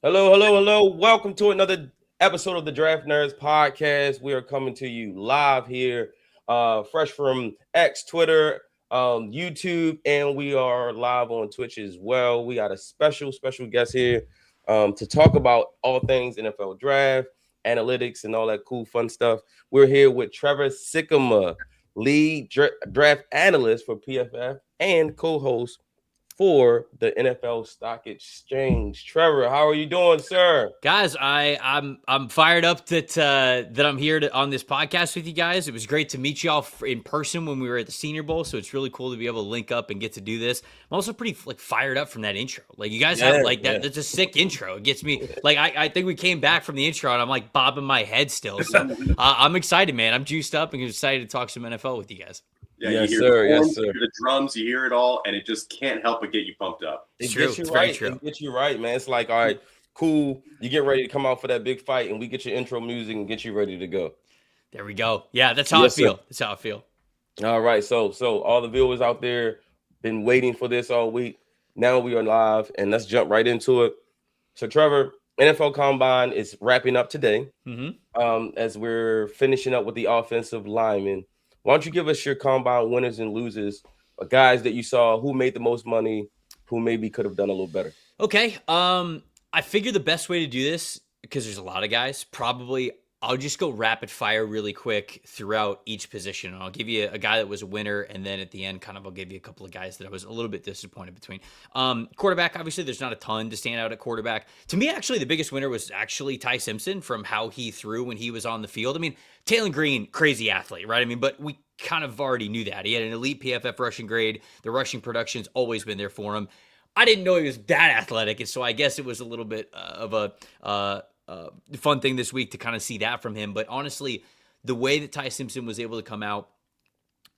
Hello, hello, hello. Welcome to another episode of the DraftNerds Podcast. We are coming to you live here, fresh from X, Twitter, YouTube, and we are live on Twitch as well. We got a special guest here to talk about all things NFL draft, analytics, and all that cool, fun stuff. We're here with Trevor Sikkema, lead draft analyst for PFF and co-host for the NFL Stock Exchange. Trevor, how are you doing, sir? Guys, I'm fired up that I'm here on this podcast with you guys. It was great to meet you all in person when we were at the Senior Bowl, so it's really cool to be able to link up and get to do this. I'm also pretty fired up from that intro. Like you guys have that. That's a sick intro. It gets me I think we came back from the intro and I'm like bobbing my head still. So I'm excited, man. I'm juiced up and excited to talk some NFL with you guys. Yeah, yes, you hear sir. the horns, Yes, sir. You hear the drums, you hear it all, and it just can't help but get you pumped up. It true. gets you It's right. very true. It gets you right, man. It's like, all right, cool. You get ready to come out for that big fight, and we get your intro music and get you ready to go. There we go. Yeah, that's how Yes, I feel. sir. That's how I feel. All right. So all the viewers out there been waiting for this all week. Now we are live, and let's jump right into it. So, Trevor, NFL Combine is wrapping up today. As we're finishing up with the offensive linemen. Why don't you give us your Combine winners and losers, guys that you saw who made the most money, who maybe could have done a little better? Okay. I figure the best way to do this, because there's a lot of guys, probably I'll just go rapid fire really quick throughout each position. I'll give you a guy that was a winner, and then at the end, I'll give you a couple of guys that I was a little bit disappointed between. Quarterback, obviously, there's not a ton to stand out at quarterback. To me, actually, the biggest winner was actually Ty Simpson from how he threw when he was on the field. I mean, Taylor Green, crazy athlete, right? I mean, but we kind of already knew that. He had an elite PFF rushing grade. The rushing production's always been there for him. I didn't know he was that athletic, and so I guess it was a little bit of a fun thing this week to kind of see that from him. But honestly, the way that Ty Simpson was able to come out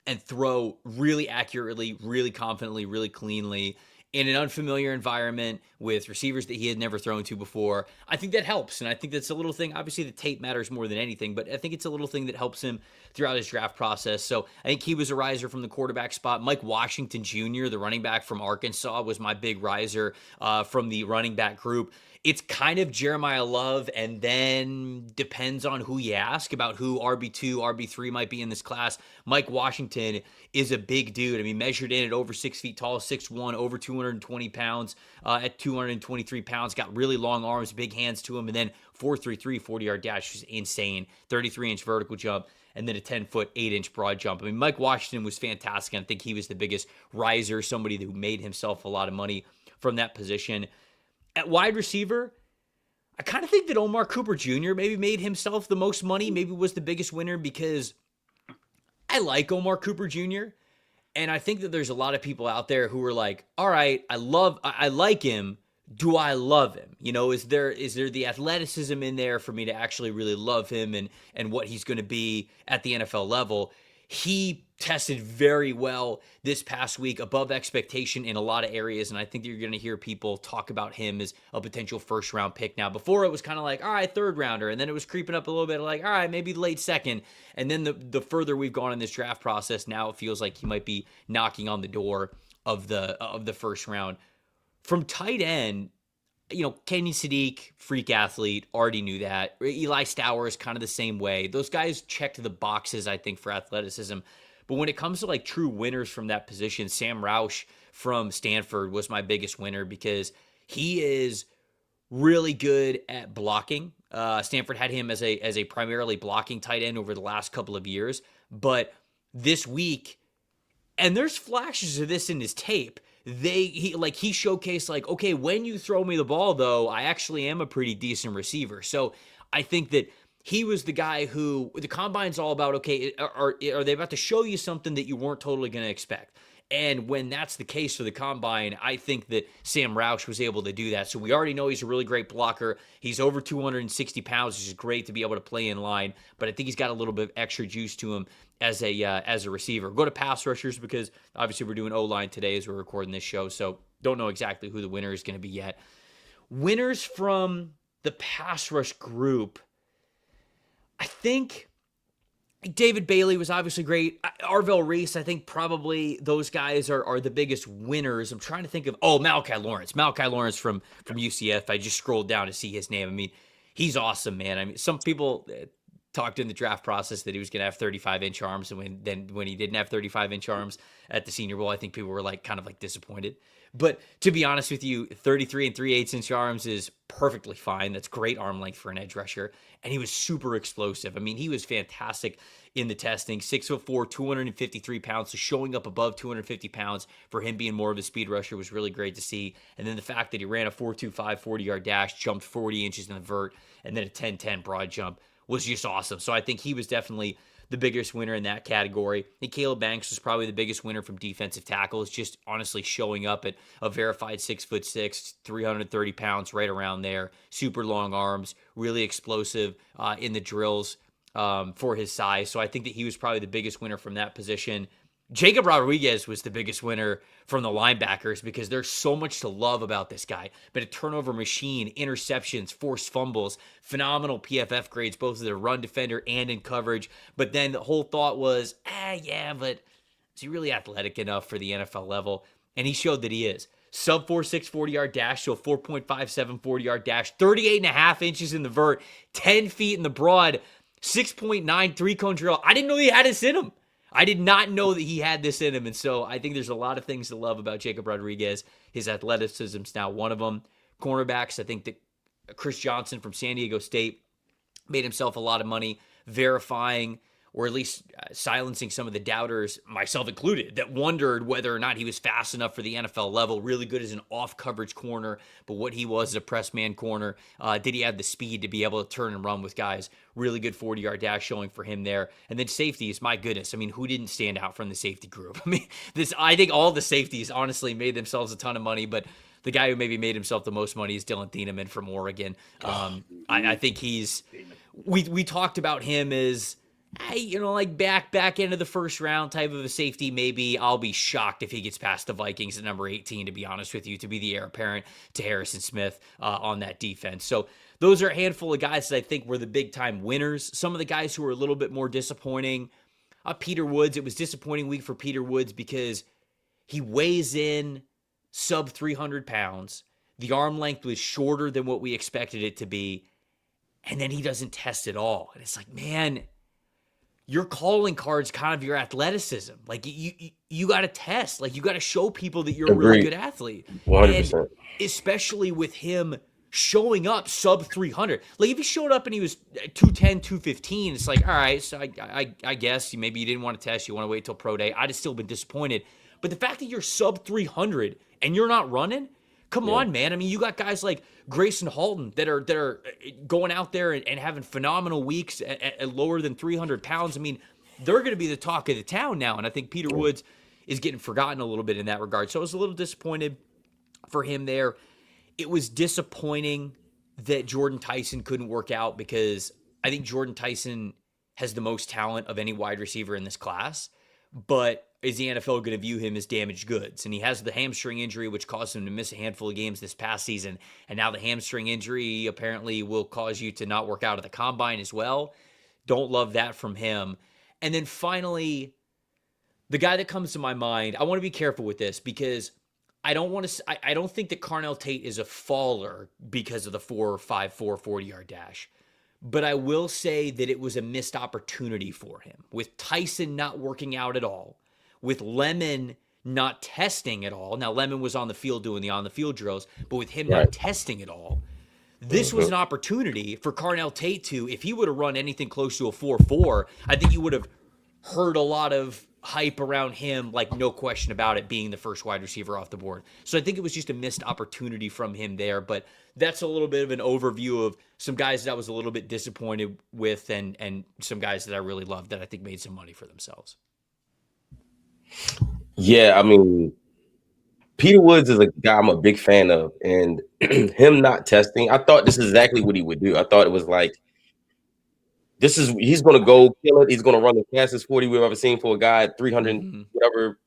and throw really accurately, really confidently, really cleanly in an unfamiliar environment with receivers that he had never thrown to before, I think that helps. And I think that's a little thing. Obviously, the tape matters more than anything, but I think it's a little thing that helps him throughout his draft process. So I think he was a riser from the quarterback spot. Mike Washington Jr., the running back from Arkansas, was my big riser from the running back group. It's kind of Jeremiah Love, and then depends on who you ask about who RB2, RB3 might be in this class. Mike Washington is a big dude. I mean, measured in at over 6 feet tall, 6'1", over 220 pounds, at 223 pounds, got really long arms, big hands to him, and then 4.33 40-yard dash, which is insane, 33-inch vertical jump, and then a 10-foot, 8-inch broad jump. I mean, Mike Washington was fantastic, and I think he was the biggest riser, somebody who made himself a lot of money from that position. At wide receiver, I kind of think that Omar Cooper Jr. maybe made himself the most money, maybe was the biggest winner, because I like Omar Cooper Jr., and I think that there's a lot of people out there who are like, all right, I like him. Do I love him? You know, is there the athleticism in there for me to actually really love him and what he's going to be at the NFL level? He tested very well this past week, above expectation in a lot of areas, and I think you're going to hear people talk about him as a potential first-round pick now. Before, it was kind of like, all right, third-rounder, and then it was creeping up a little bit like, all right, maybe late second, and then the further we've gone in this draft process, now it feels like he might be knocking on the door of the first round. From tight end, you know, Kenny Sadiq, freak athlete, already knew that. Eli Stower is kind of the same way. Those guys checked the boxes, I think, for athleticism. But when it comes to like true winners from that position, Sam Roush from Stanford was my biggest winner because he is really good at blocking. Stanford had him as a primarily blocking tight end over the last couple of years. But this week, and there's flashes of this in his tape, he showcased like, okay, when you throw me the ball, though, I actually am a pretty decent receiver. So I think that he was the guy who the combine's all about, okay, are they about to show you something that you weren't totally going to expect? And when that's the case for the combine, I think that Sam Roush was able to do that. So we already know he's a really great blocker. He's over 260 pounds, which is great to be able to play in line. But I think he's got a little bit of extra juice to him as a receiver. Go to pass rushers because obviously we're doing O-line today as we're recording this show. So don't know exactly who the winner is going to be yet. Winners from the pass rush group, I think David Bailey was obviously great. Arvell Reese, I think probably those guys are the biggest winners. I'm trying to think of, Malachi Lawrence. Malachi Lawrence from UCF. I just scrolled down to see his name. I mean, he's awesome, man. I mean, some people talked in the draft process that he was going to have 35-inch arms, and when he didn't have 35-inch arms at the Senior Bowl, I think people were kind of disappointed. But to be honest with you, 33 and 3/8-inch arms is perfectly fine. That's great arm length for an edge rusher. And he was super explosive. I mean, he was fantastic in the testing. 6'4", 253 pounds. So showing up above 250 pounds for him being more of a speed rusher was really great to see. And then the fact that he ran a 4.25 40-yard dash, jumped 40 inches in the vert, and then a 10-10 broad jump was just awesome. So I think he was definitely the biggest winner in that category. I think Caleb Banks was probably the biggest winner from defensive tackles, just honestly showing up at a verified 6'6", 330 pounds, right around there. Super long arms, really explosive in the drills for his size. So I think that he was probably the biggest winner from that position. Jacob Rodriguez was the biggest winner from the linebackers because there's so much to love about this guy. But a turnover machine, interceptions, forced fumbles, phenomenal PFF grades, both as a run defender and in coverage. But then the whole thought was, but is he really athletic enough for the NFL level? And he showed that he is. Sub 4.6 40-yard dash, so 4.57 40-yard dash, 38.5 inches in the vert, 10 feet in the broad, 6.9 three-cone drill. I didn't know he had this in him. I did not know that he had this in him, and so I think there's a lot of things to love about Jacob Rodriguez. His athleticism's now one of them. Cornerbacks, I think that Chris Johnson from San Diego State made himself a lot of money verifying or at least silencing some of the doubters, myself included, that wondered whether or not he was fast enough for the NFL level. Really good as an off-coverage corner, but what he was as a press man corner, did he have the speed to be able to turn and run with guys? Really good 40-yard dash showing for him there. And then safeties, my goodness. I mean, who didn't stand out from the safety group? I mean, I think all the safeties honestly made themselves a ton of money, but the guy who maybe made himself the most money is Dylan Thieneman from Oregon. I think we talked about him as, back into the first round type of a safety. Maybe I'll be shocked if he gets past the Vikings at number 18, to be honest with you, to be the heir apparent to Harrison Smith on that defense. So those are a handful of guys that I think were the big time winners. Some of the guys who were a little bit more disappointing, Peter Woods. It was a disappointing week for Peter Woods because he weighs in sub 300 pounds. The arm length was shorter than what we expected it to be. And then he doesn't test at all. And it's like, man, your calling card's kind of your athleticism. You got to test. You got to show people that you're a really good athlete. 100%. And especially with him showing up sub 300. If he showed up and he was 210, 215, it's like, all right, so I guess maybe you didn't want to test. You want to wait till pro day. I'd have still been disappointed. But the fact that you're sub 300 and you're not running, come on, man. I mean, you got guys like Grayson Halton that are going out there and having phenomenal weeks at lower than 300 pounds. I mean, they're going to be the talk of the town now. And I think Peter Woods is getting forgotten a little bit in that regard. So I was a little disappointed for him there. It was disappointing that Jordan Tyson couldn't work out because I think Jordan Tyson has the most talent of any wide receiver in this class. But is the NFL going to view him as damaged goods? And he has the hamstring injury, which caused him to miss a handful of games this past season. And now the hamstring injury apparently will cause you to not work out at the combine as well. Don't love that from him. And then finally, the guy that comes to my mind, I want to be careful with this because I don't think that Carnell Tate is a faller because of the 4.54 40-yard dash. But I will say that it was a missed opportunity for him. With Tyson not working out at all, with Lemon not testing at all. Now, Lemon was on the field doing the on-the-field drills, but with him not testing at all, this was an opportunity for Carnell Tate to, if he would have run anything close to a 4.4, I think you would have heard a lot of hype around him, no question about it, being the first wide receiver off the board. So I think it was just a missed opportunity from him there, but that's a little bit of an overview of some guys that I was a little bit disappointed with and some guys that I really loved that I think made some money for themselves. Yeah, I mean, Peter Woods is a guy I'm a big fan of, and him not testing, I thought this is exactly what he would do. I thought it was he's going to go kill it. He's going to run the fastest 40 we've ever seen for a guy at 300, whatever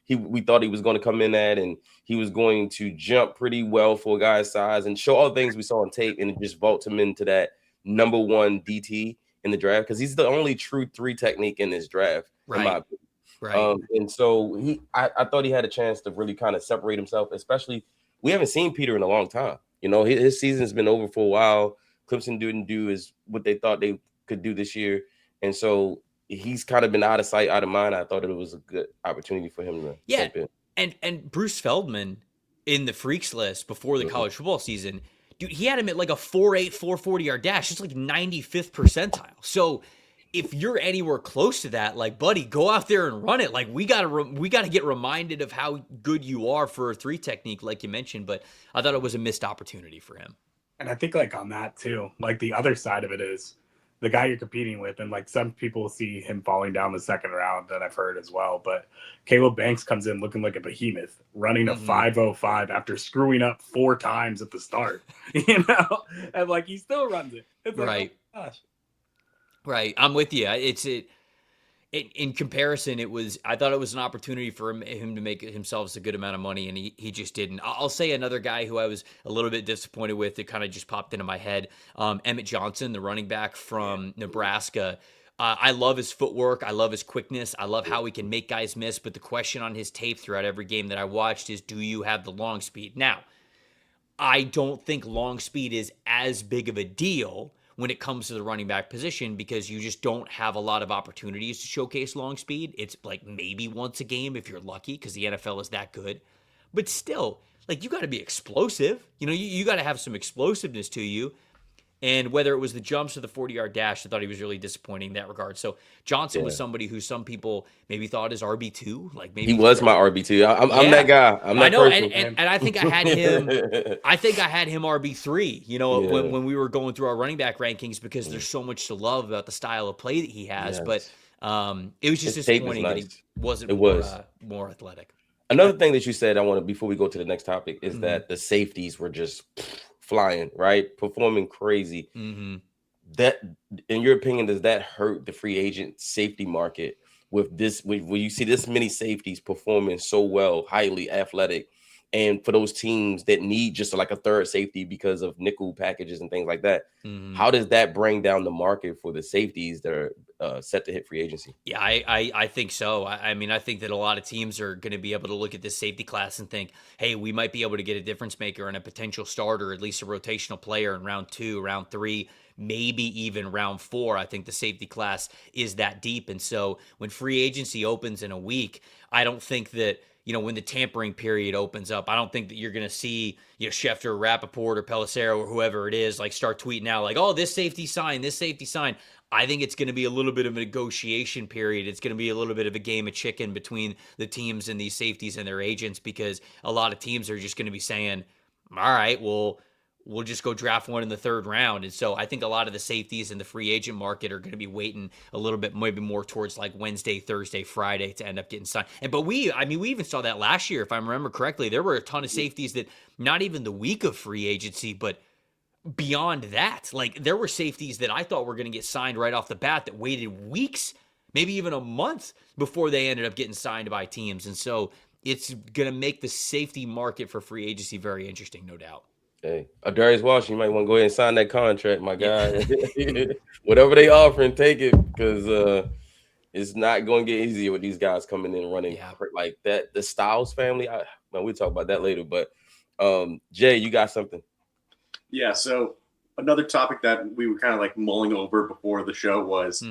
we thought he was going to come in at, and he was going to jump pretty well for a guy's size and show all the things we saw on tape and just vault him into that number one DT. in the draft because he's the only true 3 technique in this draft. In my opinion. Right. And so I thought he had a chance to really kind of separate himself, especially we haven't seen Peter in a long time. You know, his season's been over for a while. Clemson didn't do is what they thought they could do this year. And so he's kind of been out of sight, out of mind. I thought it was a good opportunity for him to step in. And Bruce Feldman in the freaks list before the college football season, dude, he had him at like a 4.8, 440 yard dash. It's like 95th percentile. So if you're anywhere close to that, like, buddy, go out there and run it. Like, we gotta get reminded of how good you are for a 3 technique, like you mentioned. But I thought it was a missed opportunity for him. And I think, like, on that too, like, the other side of it is the guy you're competing with, and like some people see him falling down the second round that I've heard as well. But Caleb Banks comes in looking like a behemoth, running a 5.05 after screwing up 4 times at the start, you know, and like he still runs it. It's like, right. Oh, gosh. Right. I'm with you. In comparison, I thought it was an opportunity for him to make himself a good amount of money, and he just didn't. I'll say another guy who I was a little bit disappointed with that kind of just popped into my head, Emmett Johnson, the running back from Nebraska. I love his footwork. I love his quickness. I love how he can make guys miss. But the question on his tape throughout every game that I watched is, do you have the long speed? Now, I don't think long speed is as big of a deal when it comes to the running back position because you just don't have a lot of opportunities to showcase long speed. It's like maybe once a game if you're lucky because the NFL is that good. But still, like, you got to be explosive. You know, you got to have some explosiveness to you. And whether it was the jumps or the 40-yard dash, I thought he was really disappointing in that regard. So Johnson was somebody who some people maybe thought is RB2. Like maybe he was my RB2. I'm that guy. I'm that I know, person. and I think I had him. I think I had him RB3. You know, when we were going through our running back rankings because there's so much to love about the style of play that he has. But it was just disappointing that he wasn't more athletic. Another thing that you said, I want to before we go to the next topic is that the safeties were just flying, right? Performing crazy. That, in your opinion, does that hurt the free agent safety market with this? When you see this many safeties performing so well, highly athletic, and for those teams that need just like a third safety because of nickel packages and things like that, how does that bring down the market for the safeties that are set to hit free agency? Yeah, I think so. I mean, I think that a lot of teams are going to be able to look at this safety class and think, hey, we might be able to get a difference maker and a potential starter, at least a rotational player in round 2, round 3, maybe even round 4. I think the safety class is that deep. And so when free agency opens in a week, I don't think that, you know, when the tampering period opens up, I don't think that you're going to see, you know, Schefter, Rappaport, or Pelissero, or whoever it is, like start tweeting out like, oh, this safety sign, this safety sign. I think it's going to be a little bit of a negotiation period. It's going to be a little bit of a game of chicken between the teams and these safeties and their agents because a lot of teams are just going to be saying, all right, well, we'll just go draft one in the 3rd round. And so I think a lot of the safeties in the free agent market are going to be waiting a little bit, maybe more towards like Wednesday, Thursday, Friday to end up getting signed. But we even saw that last year, if I remember correctly. There were a ton of safeties that not even the week of free agency, but beyond that, like there were safeties that I thought were going to get signed right off the bat that waited weeks, maybe even a month before they ended up getting signed by teams. And so it's going to make the safety market for free agency very interesting, no doubt. Hey, Darius Walsh, you might want to go ahead and sign that contract, my guy. Whatever they offering, take it because it's not going to get easier with these guys coming in running like that. The Styles family, we'll talk about that later. But Jay, you got something? Yeah. So another topic that we were kind of like mulling over before the show was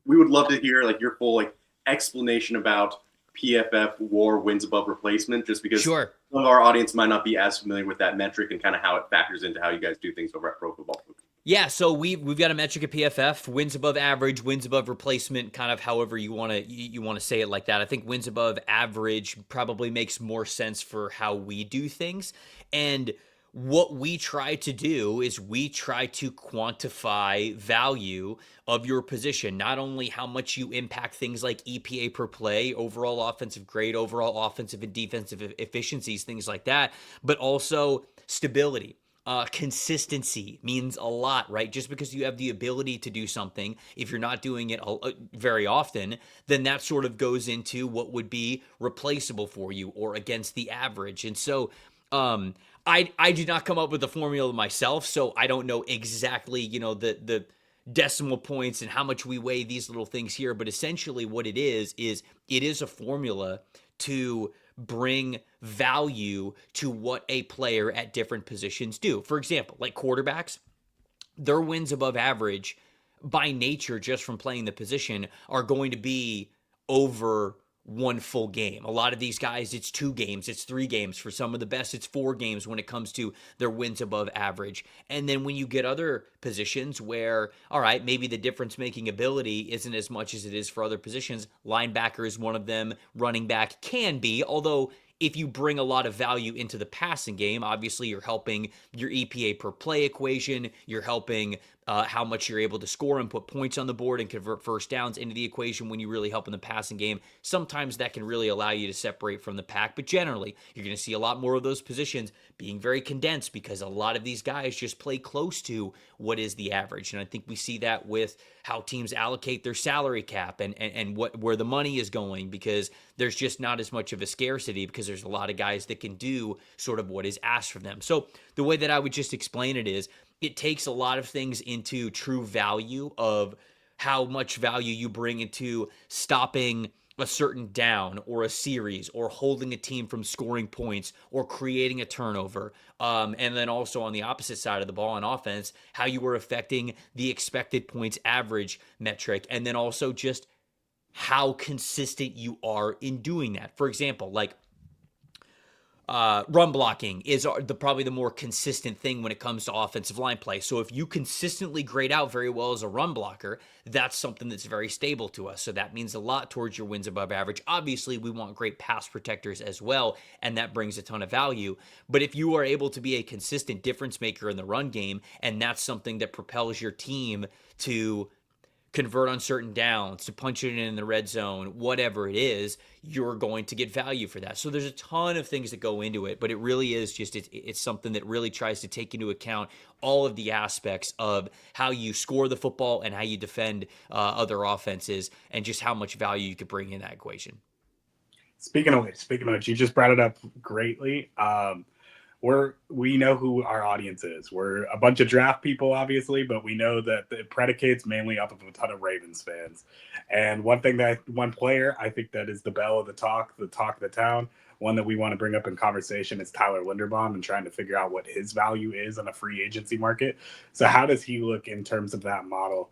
we would love to hear like your full like explanation about PFF WAR wins above replacement, just because some of our audience might not be as familiar with that metric and kind of how it factors into how you guys do things over at Pro Football Focus. Yeah, so we've got a metric at PFF, wins above average, wins above replacement, kind of however you want to say it like that. I think wins above average probably makes more sense for how we do things. And what we try to do is we try to quantify value of your position, not only how much you impact things like EPA per play, overall offensive grade, overall offensive and defensive efficiencies, things like that, but also stability. Consistency means a lot, right? Just because you have the ability to do something, if you're not doing it very often, then that sort of goes into what would be replaceable for you or against the average. And so, I did not come up with the formula myself, so I don't know exactly, the decimal points and how much we weigh these little things here. But essentially what it is it is a formula to bring value to what a player at different positions do. For example, like quarterbacks, their wins above average by nature, just from playing the position, are going to be over one full game. A lot of these guys, it's 2 games, it's 3 games. For some of the best, it's 4 games when it comes to their wins above average. And then when you get other positions where, all right, maybe the difference making ability isn't as much as it is for other positions, linebacker is one of them, running back can be, although if you bring a lot of value into the passing game, obviously you're helping your EPA per play equation. You're helping how much you're able to score and put points on the board and convert first downs into the equation when you really help in the passing game. Sometimes that can really allow you to separate from the pack, but generally you're going to see a lot more of those positions being very condensed because a lot of these guys just play close to what is the average. And I think we see that with how teams allocate their salary cap and where the money is going, because there's just not as much of a scarcity because there's a lot of guys that can do sort of what is asked from them. So the way that I would just explain it is it takes a lot of things into true value of how much value you bring into stopping a certain down or a series or holding a team from scoring points or creating a turnover. And then also on the opposite side of the ball on offense, how you were affecting the expected points average metric. And then also just how consistent you are in doing that. For example, like run blocking is probably the more consistent thing when it comes to offensive line play. So if you consistently grade out very well as a run blocker, that's something that's very stable to us. So that means a lot towards your wins above average. Obviously, we want great pass protectors as well, and that brings a ton of value. But if you are able to be a consistent difference maker in the run game, and that's something that propels your team to convert on certain downs, to punch it in the red zone, whatever it is, you're going to get value for that. So there's a ton of things that go into it, but it really is just, it's something that really tries to take into account all of the aspects of how you score the football and how you defend other offenses and just how much value you could bring in that equation. Speaking of which, you just brought it up greatly. We know who our audience is. We're a bunch of draft people, obviously, but we know that it predicates mainly off of a ton of Ravens fans. And one player I think that is the belle of the talk of the town, one that we want to bring up in conversation is Tyler Linderbaum and trying to figure out what his value is on a free agency market. So how does he look in terms of that model,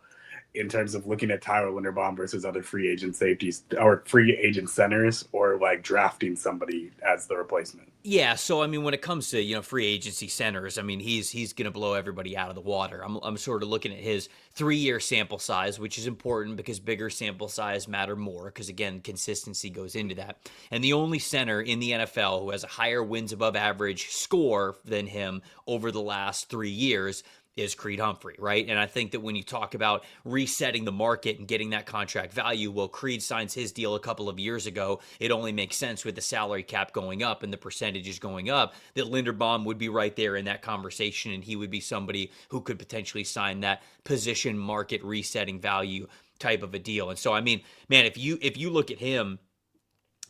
in terms of looking at Tyler Linderbaum versus other free agent safeties or free agent centers, or like drafting somebody as the replacement? Yeah, so I mean, when it comes to free agency centers, I mean he's going to blow everybody out of the water. I'm sort of looking at his 3-year sample size, which is important because bigger sample size matter more because again consistency goes into that. And the only center in the NFL who has a higher wins above average score than him over the last 3 years is Creed Humphrey, right? And I think that when you talk about resetting the market and getting that contract value, well, Creed signs his deal a couple of years ago. It only makes sense with the salary cap going up and the percentages going up that Linderbaum would be right there in that conversation, and he would be somebody who could potentially sign that position market resetting value type of a deal. And so, I mean, man, if you look at him,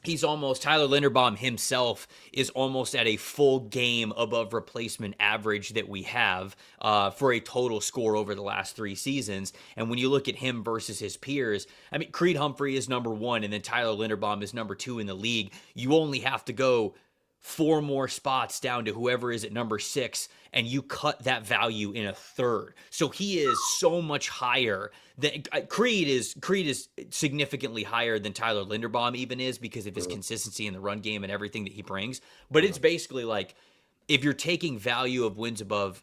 Tyler Linderbaum himself is almost at a full game above replacement average that we have for a total score over the last 3 seasons. And when you look at him versus his peers, I mean, Creed Humphrey is number 1 and then Tyler Linderbaum is number 2 in the league. You only have to go 4 more spots down to whoever is at number 6, and you cut that value in a third. So he is so much higher than Creed is significantly higher than Tyler Linderbaum even is because of his consistency in the run game and everything that he brings. But it's basically like if you're taking value of wins above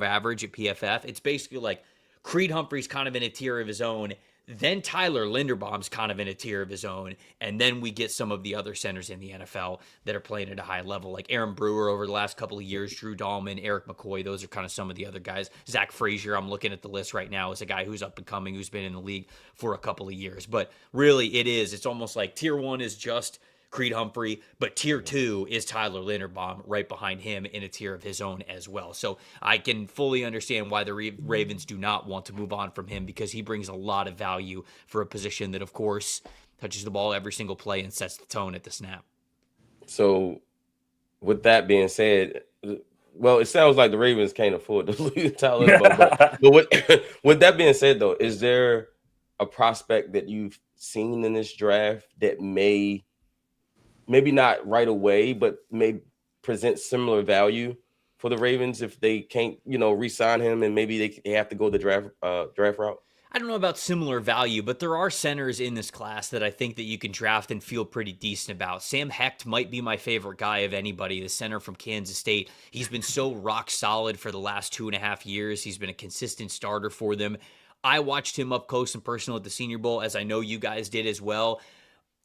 average at PFF, it's basically like Creed Humphrey's kind of in a tier of his own. Then Tyler Linderbaum's kind of in a tier of his own, and then we get some of the other centers in the NFL that are playing at a high level, like Aaron Brewer over the last couple of years, Drew Dahlman, Eric McCoy. Those are kind of some of the other guys. Zach Frazier, I'm looking at the list right now, is a guy who's up and coming, who's been in the league for a couple of years. But really, it's almost like tier 1 is just Creed Humphrey, but tier 2 is Tyler Linderbaum right behind him in a tier of his own as well. So I can fully understand why the Ravens do not want to move on from him because he brings a lot of value for a position that, of course, touches the ball every single play and sets the tone at the snap. So with that being said, well, it sounds like the Ravens can't afford to lose Tyler Linderbaum. But with that being said, though, is there a prospect that you've seen in this draft that maybe not right away, but may present similar value for the Ravens if they can't, re-sign him and maybe they have to go the draft route? I don't know about similar value, but there are centers in this class that I think that you can draft and feel pretty decent about. Sam Hecht might be my favorite guy of anybody, the center from Kansas State. He's been so rock solid for the last 2.5 years. He's been a consistent starter for them. I watched him up close and personal at the Senior Bowl, as I know you guys did as well.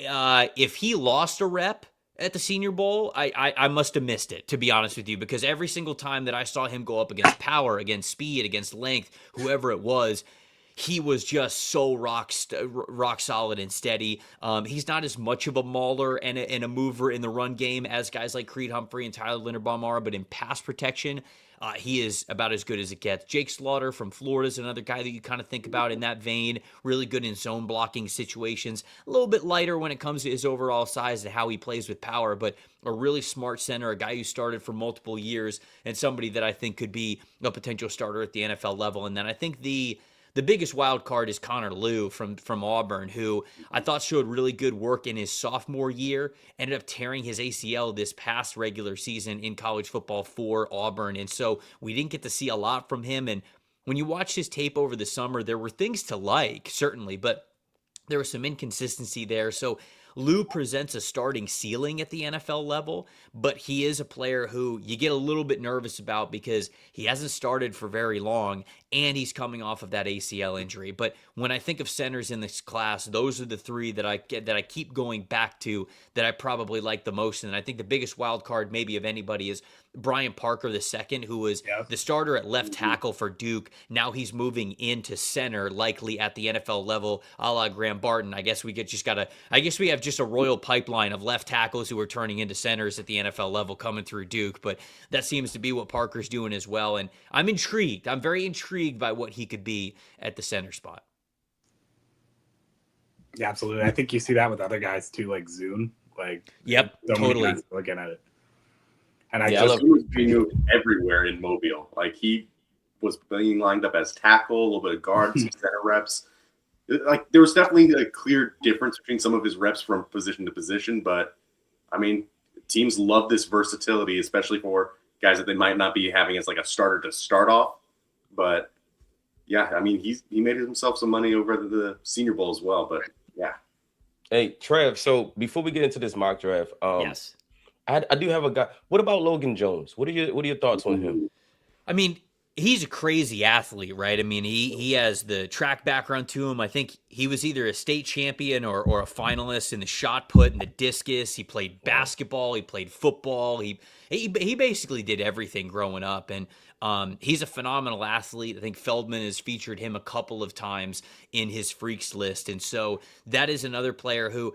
If he lost a rep at the Senior Bowl, I must have missed it, to be honest with you, because every single time that I saw him go up against power, against speed, against length, whoever it was, he was just so rock solid and steady. He's not as much of a mauler and a mover in the run game as guys like Creed Humphrey and Tyler Linderbaum are, but in pass protection, he is about as good as it gets. Jake Slaughter from Florida is another guy that you kind of think about in that vein. Really good in zone blocking situations. A little bit lighter when it comes to his overall size and how he plays with power, but a really smart center, a guy who started for multiple years, and somebody that I think could be a potential starter at the NFL level. And then I think the biggest wild card is Connor Lew from Auburn, who I thought showed really good work in his sophomore year, ended up tearing his ACL this past regular season in college football for Auburn. And so we didn't get to see a lot from him. And when you watch his tape over the summer, there were things to like, certainly, but there was some inconsistency there. So Lew presents a starting ceiling at the NFL level, but he is a player who you get a little bit nervous about because he hasn't started for very long and he's coming off of that ACL injury. But when I think of centers in this class, those are the three that I keep going back to that I probably like the most. And I think the biggest wild card maybe of anybody is Brian Parker II, who was the starter at left tackle for Duke. Now he's moving into center, likely at the NFL level, a la Graham Barton. I guess we have just a royal pipeline of left tackles who are turning into centers at the NFL level coming through Duke, but that seems to be what Parker's doing as well. And I'm intrigued. I'm very intrigued by what he could be at the center spot. Yeah, absolutely. I think you see that with other guys too, like Zune. Yep, totally. Looking at it. And he was being moved everywhere in Mobile. Like, he was being lined up as tackle, a little bit of guard, some center reps. Like, there was definitely a clear difference between some of his reps from position to position. But, I mean, teams love this versatility, especially for guys that they might not be having as like a starter to start off. But, yeah, I mean, he made himself some money over the Senior Bowl as well. But, yeah. Hey, Trev, so before we get into this mock draft, yes. I do have a guy. What about Logan Jones? What are your thoughts on him? I mean, he's a crazy athlete, right? I mean, he has the track background to him. I think he was either a state champion or a finalist in the shot put and the discus. He played basketball. He played football. He basically did everything growing up, and he's a phenomenal athlete. I think Feldman has featured him a couple of times in his freaks list, and so that is another player who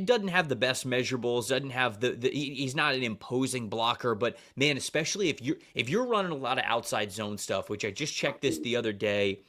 doesn't have the best measurables, doesn't have he's not an imposing blocker, but man, especially if you're running a lot of outside zone stuff, which I just checked this the other day,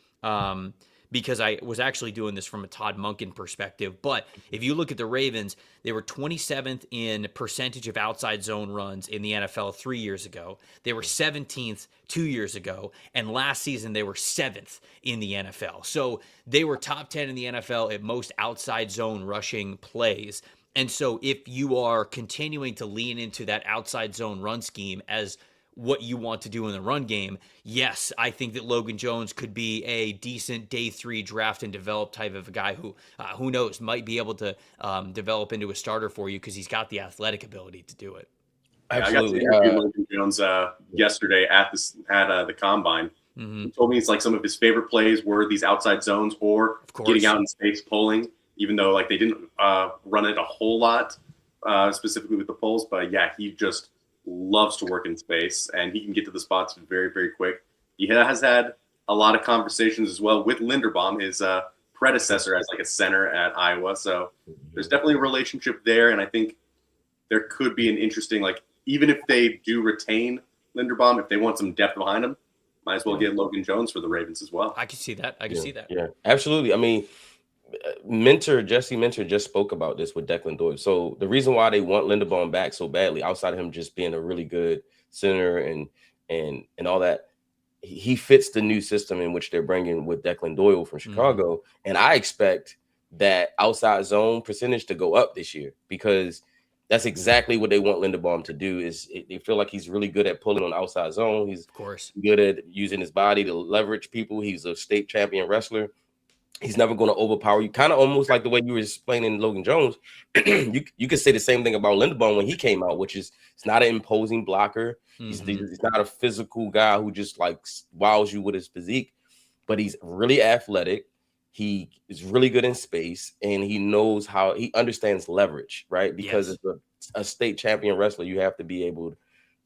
because I was actually doing this from a Todd Monken perspective. But if you look at the Ravens, they were 27th in percentage of outside zone runs in the NFL 3 years ago. They were 17th 2 years ago. And last season, they were 7th in the NFL. So they were top 10 in the NFL at most outside zone rushing plays. And so if you are continuing to lean into that outside zone run scheme as what you want to do in the run game, yes, I think that Logan Jones could be a decent day 3 draft and develop type of a guy who knows, might be able to develop into a starter for you because he's got the athletic ability to do it. Absolutely. I got to interview Logan Jones yesterday at the Combine. Mm-hmm. He told me it's like some of his favorite plays were these outside zones or getting out in space pulling, even though like they didn't run it a whole lot, specifically with the pulls. But yeah, he just loves to work in space, and he can get to the spots very, very quick. He has had a lot of conversations as well with Linderbaum, his predecessor as like a center at Iowa. So there's definitely a relationship there, and I think there could be an interesting, like, even if they do retain Linderbaum, if they want some depth behind him, might as well get Logan Jones for the Ravens as well. I can see that. I can see that. Yeah, absolutely. I mean, Jesse Minter just spoke about this with Declan Doyle. So the reason why they want Linderbaum back so badly, outside of him just being a really good center and and all that. He fits the new system in which they're bringing with Declan Doyle from Chicago. And I expect that outside zone percentage to go up this year, because that's exactly what they want Linderbaum to do. Is they feel like he's really good at pulling on the outside zone. He's of course good at using his body to leverage people. He's a state champion wrestler. He's never going to overpower you. Kind of almost like the way you were explaining Logan Jones. you could say the same thing about Linderbaum when he came out, which is it's not an imposing blocker. He's not a physical guy who just like wows you with his physique, but he's really athletic. He is really good in space, and he knows how he understands leverage, right? Because as a state champion wrestler, you have to be able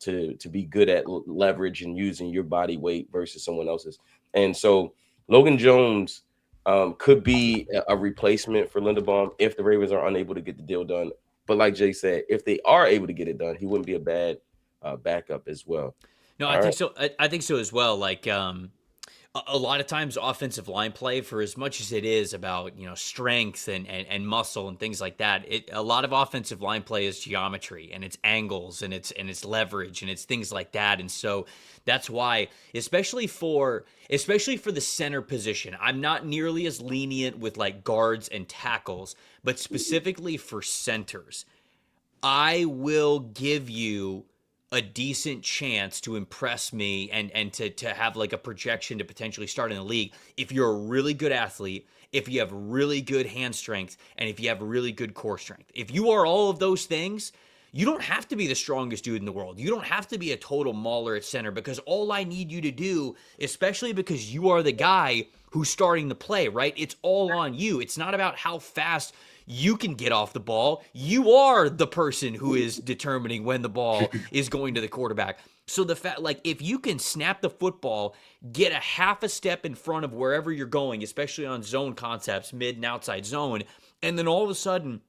to be good at leverage and using your body weight versus someone else's. And so Logan Jones could be a replacement for Linderbaum if the Ravens are unable to get the deal done. But like Jay said, if they are able to get it done, he wouldn't be a bad backup as well. No, I think so. I think so as well. Like a lot of times offensive line play, for as much as it is about, strength and muscle and things like that, a lot of offensive line play is geometry, and it's angles, and it's leverage, and it's things like that. And so that's why, especially for the center position, I'm not nearly as lenient with like guards and tackles, but specifically for centers, I will give you a decent chance to impress me and to have like a projection to potentially start in the league if you're a really good athlete, if you have really good hand strength, and if you have really good core strength. If you are all of those things, you don't have to be the strongest dude in the world. You don't have to be a total mauler at center, because all I need you to do, especially because you are the guy who's starting the play, right? It's all on you. It's not about how fast you can get off the ball. You are the person who is determining when the ball is going to the quarterback. So the fact, like, if you can snap the football, get a half a step in front of wherever you're going, especially on zone concepts, mid and outside zone, and then all of a sudden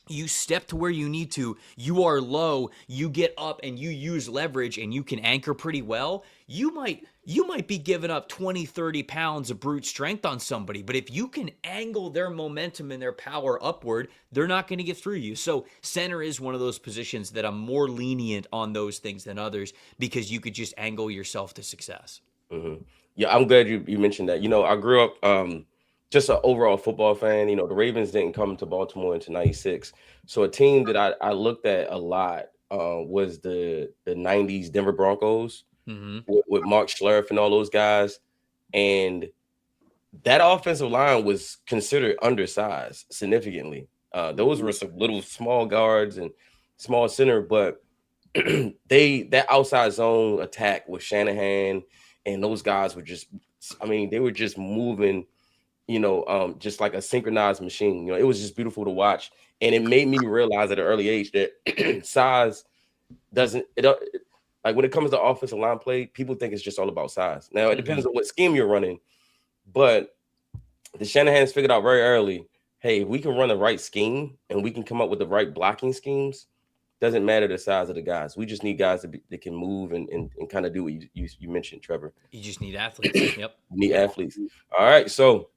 you step to where you need to, you are low, you get up and you use leverage and you can anchor pretty well, you might be giving up 20, 30 pounds of brute strength on somebody. But if you can angle their momentum and their power upward, they're not going to get through you. So center is one of those positions that I'm more lenient on those things than others, because you could just angle yourself to success. Mm-hmm. Yeah, I'm glad you mentioned that. I grew up just an overall football fan. The Ravens didn't come to Baltimore until '96. So a team that I looked at a lot was the 90s Denver Broncos with Mark Schlereth and all those guys. And that offensive line was considered undersized significantly. Those were some little small guards and small center, but that outside zone attack with Shanahan and those guys were just, they were just moving, just like a synchronized machine. It was just beautiful to watch. And it made me realize at an early age that size like when it comes to offensive line play, people think it's just all about size. Now, it depends on what scheme you're running, but the Shanahan's figured out very early, hey, if we can run the right scheme and we can come up with the right blocking schemes, doesn't matter the size of the guys. We just need guys that can move and kind of do what you mentioned, Trevor. You just need athletes. Yep. You need athletes. All right, so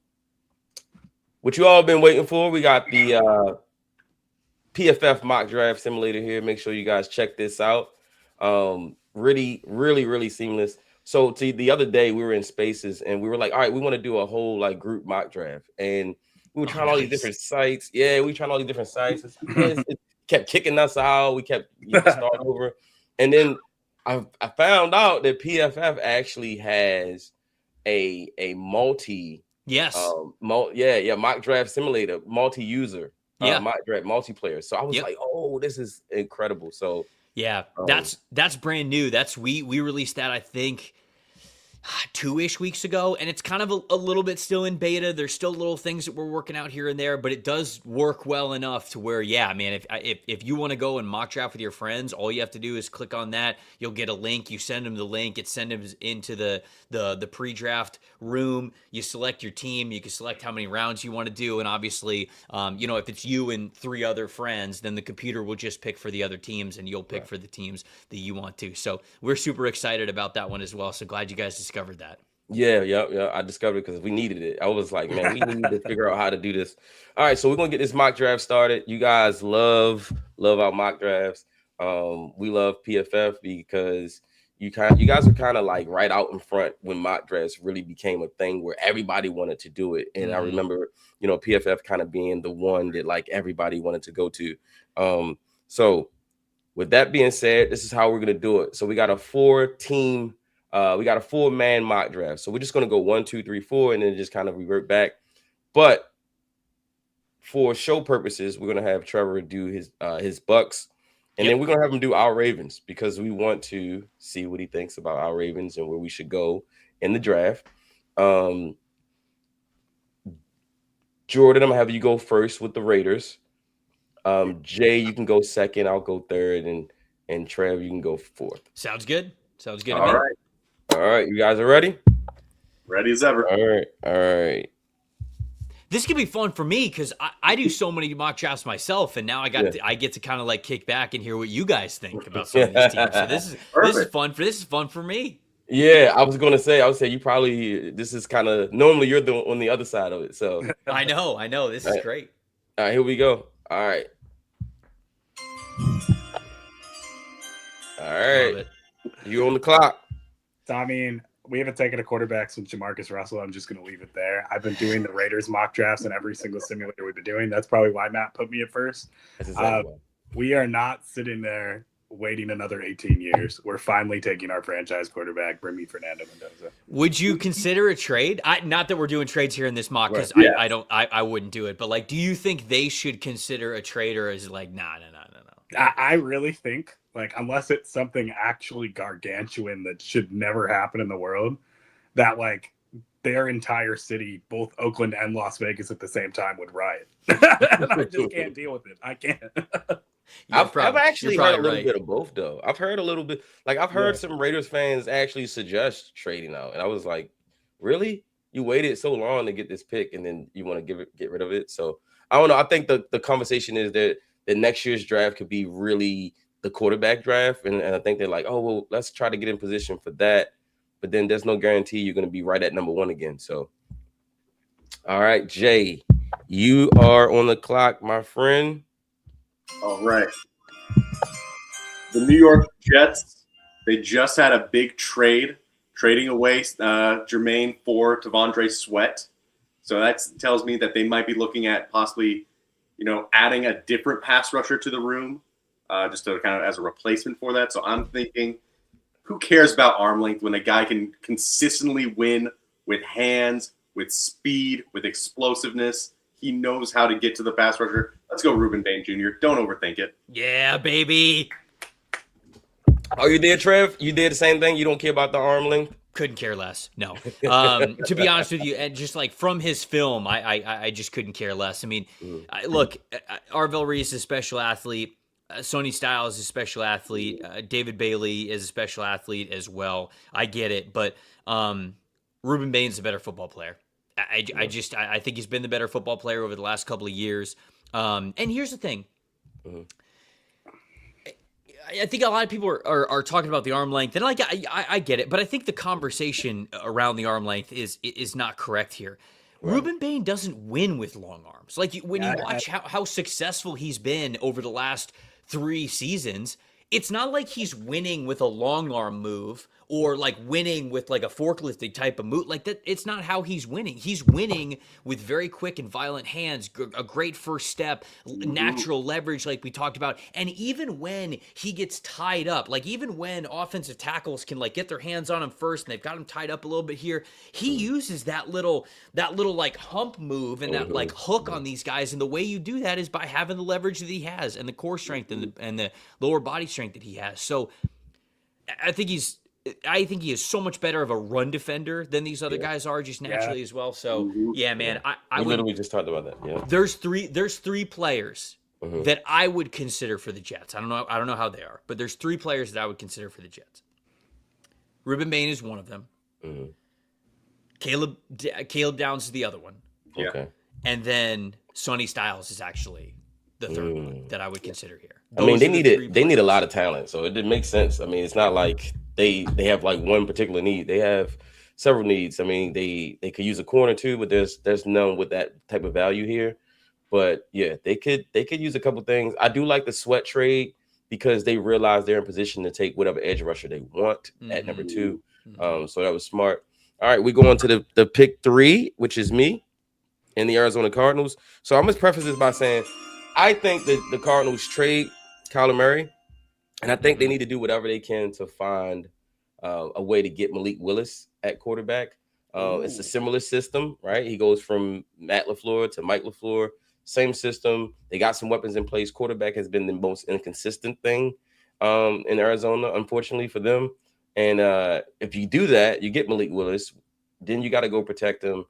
what you all been waiting for, we got the PFF mock draft simulator here. Make sure you guys check this out. Really, really, really seamless. So the other day we were in Spaces and we were like, all right, we want to do a whole like group mock draft. And we were trying all these different sites. Yeah, we trying all these different sites. It kept kicking us out. We kept starting over. And then I found out that PFF actually has a multi mock draft simulator, multi-user, mock draft multiplayer. So I was like, oh, this is incredible. So yeah, that's brand new. We released that, I think, 2-ish weeks ago, and it's kind of a little bit still in beta. There's still little things that we're working out here and there, but it does work well enough to where, yeah, man, if you want to go and mock draft with your friends, all you have to do is click on that. You'll get a link. You send them the link. It sends them into the pre-draft room. You select your team. You can select how many rounds you want to do, and obviously, if it's you and 3 other friends, then the computer will just pick for the other teams, and you'll pick for the teams that you want to. So we're super excited about that one as well. So glad you guys discovered that. Yeah. I discovered it because we needed it. I was like, man, we need to figure out how to do this. All right, so we're gonna get this mock draft started. You guys love our mock drafts. We love PFF because you guys were kind of like right out in front when mock drafts really became a thing where everybody wanted to do it. And I remember, PFF kind of being the one that like everybody wanted to go to. So with that being said, this is how we're gonna do it. So we got a 4-man mock draft. So we're just gonna go 1, 2, 3, 4, and then just kind of revert back. But for show purposes, we're gonna have Trevor do his Bucks, and then we're gonna have him do our Ravens because we want to see what he thinks about our Ravens and where we should go in the draft. Jordan, I'm gonna have you go first with the Raiders. Jay, you can go second. I'll go third, and Trev, you can go fourth. Sounds good. Sounds good. All right. All right, you guys are ready? Ready as ever. All right. This could be fun for me because I do so many mock drafts myself, and now I get to kind of like kick back and hear what you guys think about some of these teams. So this is fun. This is fun for me. Yeah, I would say you probably, this is kind of, normally you're on the other side of it. So I know. This is great. All right, here we go. All right. You on the clock. So, I mean, we haven't taken a quarterback since Jamarcus Russell. I'm just going to leave it there. I've been doing the Raiders mock drafts in every single simulator we've been doing. That's probably why Matt put me at first. That's exactly why. We are not sitting there waiting another 18 years. We're finally taking our franchise quarterback, bring me Fernando Mendoza. Would you consider a trade? Not that we're doing trades here in this mock because I wouldn't do it. But like, do you think they should consider a trade, or is it like, no? I really think, like, unless it's something actually gargantuan that should never happen in the world, that like their entire city, both Oakland and Las Vegas at the same time, would riot. I just can't deal with it. I can't. I've actually heard a little bit of both, though. I've heard a little bit. Like, I've heard some Raiders fans actually suggest trading out, and I was like, really? You waited so long to get this pick, and then you want to get rid of it? So I don't know. I think the conversation is that the next year's draft could be really the quarterback draft, and I think they're like, oh well, let's try to get in position for that. But then there's no guarantee you're going to be right at number one again. So, all right, Jay, you are on the clock, my friend. All right. The New York Jets, they just had a big trading away Jermaine for T'Vondre Sweat. So that tells me that they might be looking at possibly, adding a different pass rusher to the room, just to kind of as a replacement for that. So I'm thinking, who cares about arm length when a guy can consistently win with hands, with speed, with explosiveness? He knows how to get to the pass rusher. Let's go Ruben Bain Jr. Don't overthink it. Yeah, baby. Oh, you did, Trev? You did the same thing? You don't care about the arm length? Couldn't care less. No. To be honest with you, and just like from his film, I just couldn't care less. I mean, look, Arvell Reese is a special athlete. Sonny Styles is a special athlete. David Bailey is a special athlete as well. I get it, but Ruben Bain's a better football player. I think he's been the better football player over the last couple of years. And here's the thing. I think a lot of people are talking about the arm length, and like I get it, but I think the conversation around the arm length is not correct here. Right. Ruben Bain doesn't win with long arms. Like when you watch how successful he's been over the last 3 seasons, it's not like he's winning with a long arm move or like winning with like a forklifting type of move. Like that, it's not how he's winning. He's winning with very quick and violent hands, a great first step, natural leverage like we talked about. And even when he gets tied up, like even when offensive tackles can like get their hands on him first and they've got him tied up a little bit here, he uses that little like hump move and that like hook on these guys. And the way you do that is by having the leverage that he has and the core strength and the lower body strength that he has. So I think he is so much better of a run defender than these other guys are just naturally as well. So yeah, man, I literally just talked about that. Yeah, there's three players that I would consider for the Jets. I don't know how they are, but there's 3 players that I would consider for the Jets. Ruben Bain is one of them. Caleb Downs is the other one. Okay, and then Sonny Styles is actually the third one that I would consider here. I mean, they need a lot of talent, so it makes sense. I mean, it's not like they have like one particular need. They have several needs. I mean, they could use a corner too, but there's none with that type of value here. But yeah, they could use a couple things. I do like the Sweat trade because they realize they're in position to take whatever edge rusher they want at number 2. So that was smart. All right, we go on to the pick 3, which is me and the Arizona Cardinals. So I'm going to preface this by saying I think that the Cardinals trade Kyler Murray, and I think they need to do whatever they can to find a way to get Malik Willis at quarterback. It's a similar system, right? He goes from Matt LaFleur to Mike LaFleur. Same system. They got some weapons in place. Quarterback has been the most inconsistent thing in Arizona, unfortunately for them. And if you do that, you get Malik Willis. Then you got to go protect him.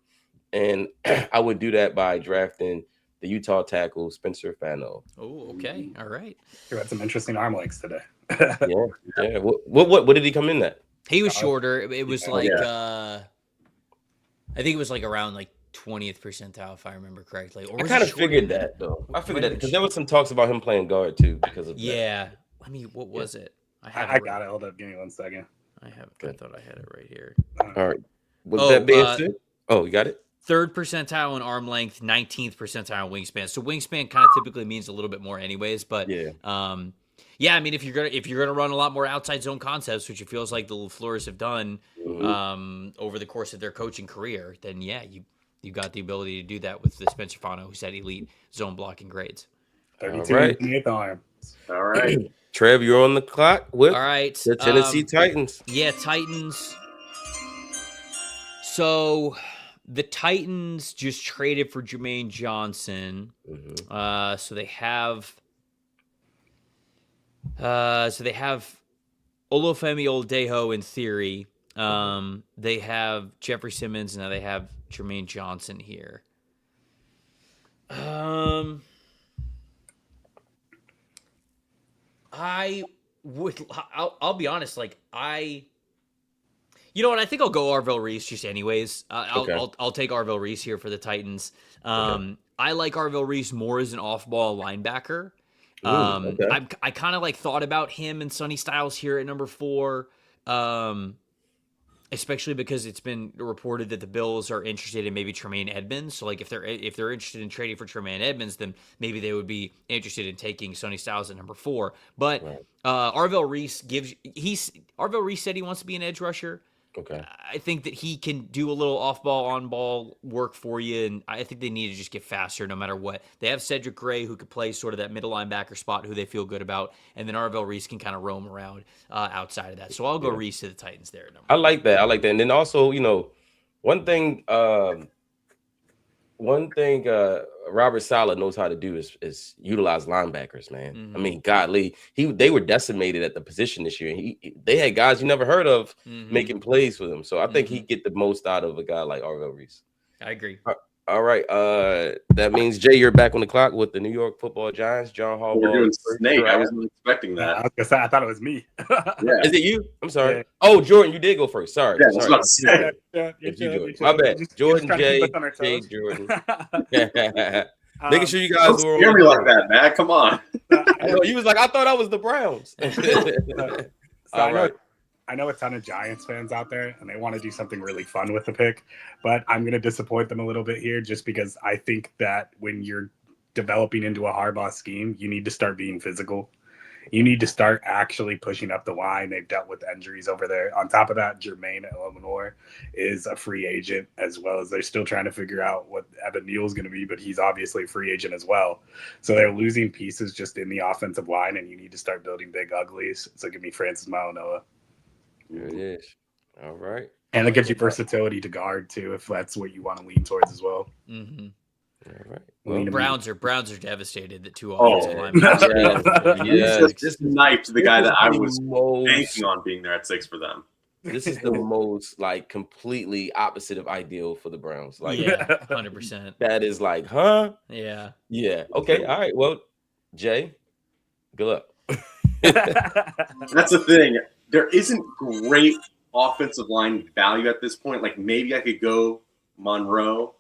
And I would do that by drafting the Utah tackle, Spencer Fano. Oh, okay. All right. You had some interesting arm lengths today. Yeah. What did he come in at? He was shorter. It was like I think it was like around like 20th percentile, if I remember correctly. Or I kind of figured that, though. I figured that because there was some talks about him playing guard, too, because of that. I mean, what was it? I got it. Hold up. Give me 1 second. I thought I had it right here. All right. With that being said, you got it? 3rd percentile in arm length, 19th percentile in wingspan. So wingspan kind of typically means a little bit more anyways. But, I mean, if you're gonna run a lot more outside zone concepts, which it feels like the LaFleurs have done over the course of their coaching career, then, you got the ability to do that with the Spencer Fano, who's had elite zone blocking grades. 32 right. Arm. All right. Trev, you're on the clock with the Tennessee Titans. Yeah, Titans. So the Titans just traded for Jermaine Johnson. So they have Olufemi Oldejo in theory. They have Jeffrey Simmons, now they have Jermaine Johnson here. I'll be honest, you know what? I think I'll go Arvell Reese just anyways. I'll take Arvell Reese here for the Titans. I like Arvell Reese more as an off-ball linebacker. I kind of thought about him and Sonny Styles here at number 4, especially because it's been reported that the Bills are interested in maybe Tremaine Edmonds. So if they're interested in trading for Tremaine Edmonds, then maybe they would be interested in taking Sonny Styles at number 4. But Arvell Reese Arvell Reese said he wants to be an edge rusher. Okay. I think that he can do a little off-ball, on-ball work for you, and I think they need to just get faster no matter what. They have Cedric Gray, who could play sort of that middle linebacker spot, who they feel good about, and then Arvell Reese can kind of roam around outside of that. So I'll go Reese to the Titans there. I like that. And then also, one thing Robert Saleh knows how to do is utilize linebackers, man. I mean, godly, they were decimated at the position this year. They had guys you never heard of making plays for them. So I think he'd get the most out of a guy like Arvell Reese. I agree. All right. That means, Jay, you're back on the clock with the New York Football Giants. John Harbaugh. We're doing Snake. I wasn't expecting that. I was gonna say, I thought it was me. Is it you? I'm sorry. Yeah. Oh, Jordan, you did go first. Sorry. Yeah, Jordan. My bad. Jordan, Jay, Jordan. Making sure you guys were scare me like that, man. Come on. You was like, I thought I was the Browns. All right. I know a ton of Giants fans out there, and they want to do something really fun with the pick, but I'm going to disappoint them a little bit here just because I think that when you're developing into a Harbaugh scheme, you need to start being physical. You need to start actually pushing up the line. They've dealt with injuries over there. On top of that, Jermaine Eleanor is a free agent, as well as they're still trying to figure out what Evan Neal's going to be, but he's obviously a free agent as well. So they're losing pieces just in the offensive line, and you need to start building big uglies. So give me Francis Mauigoa. There it is. All right. And it gives you versatility to guard, too, if that's what you want to lean towards as well. All right. Well, Browns are devastated that 2 offensive linemen. Just knifed the guy that I was banking on being there at 6 for them. This is the most completely opposite of ideal for the Browns. 100%. That is huh? Yeah. Yeah. Okay. All right. Well, Jay, good luck. That's the thing. There isn't great offensive line value at this point. Maybe I could go Monroe.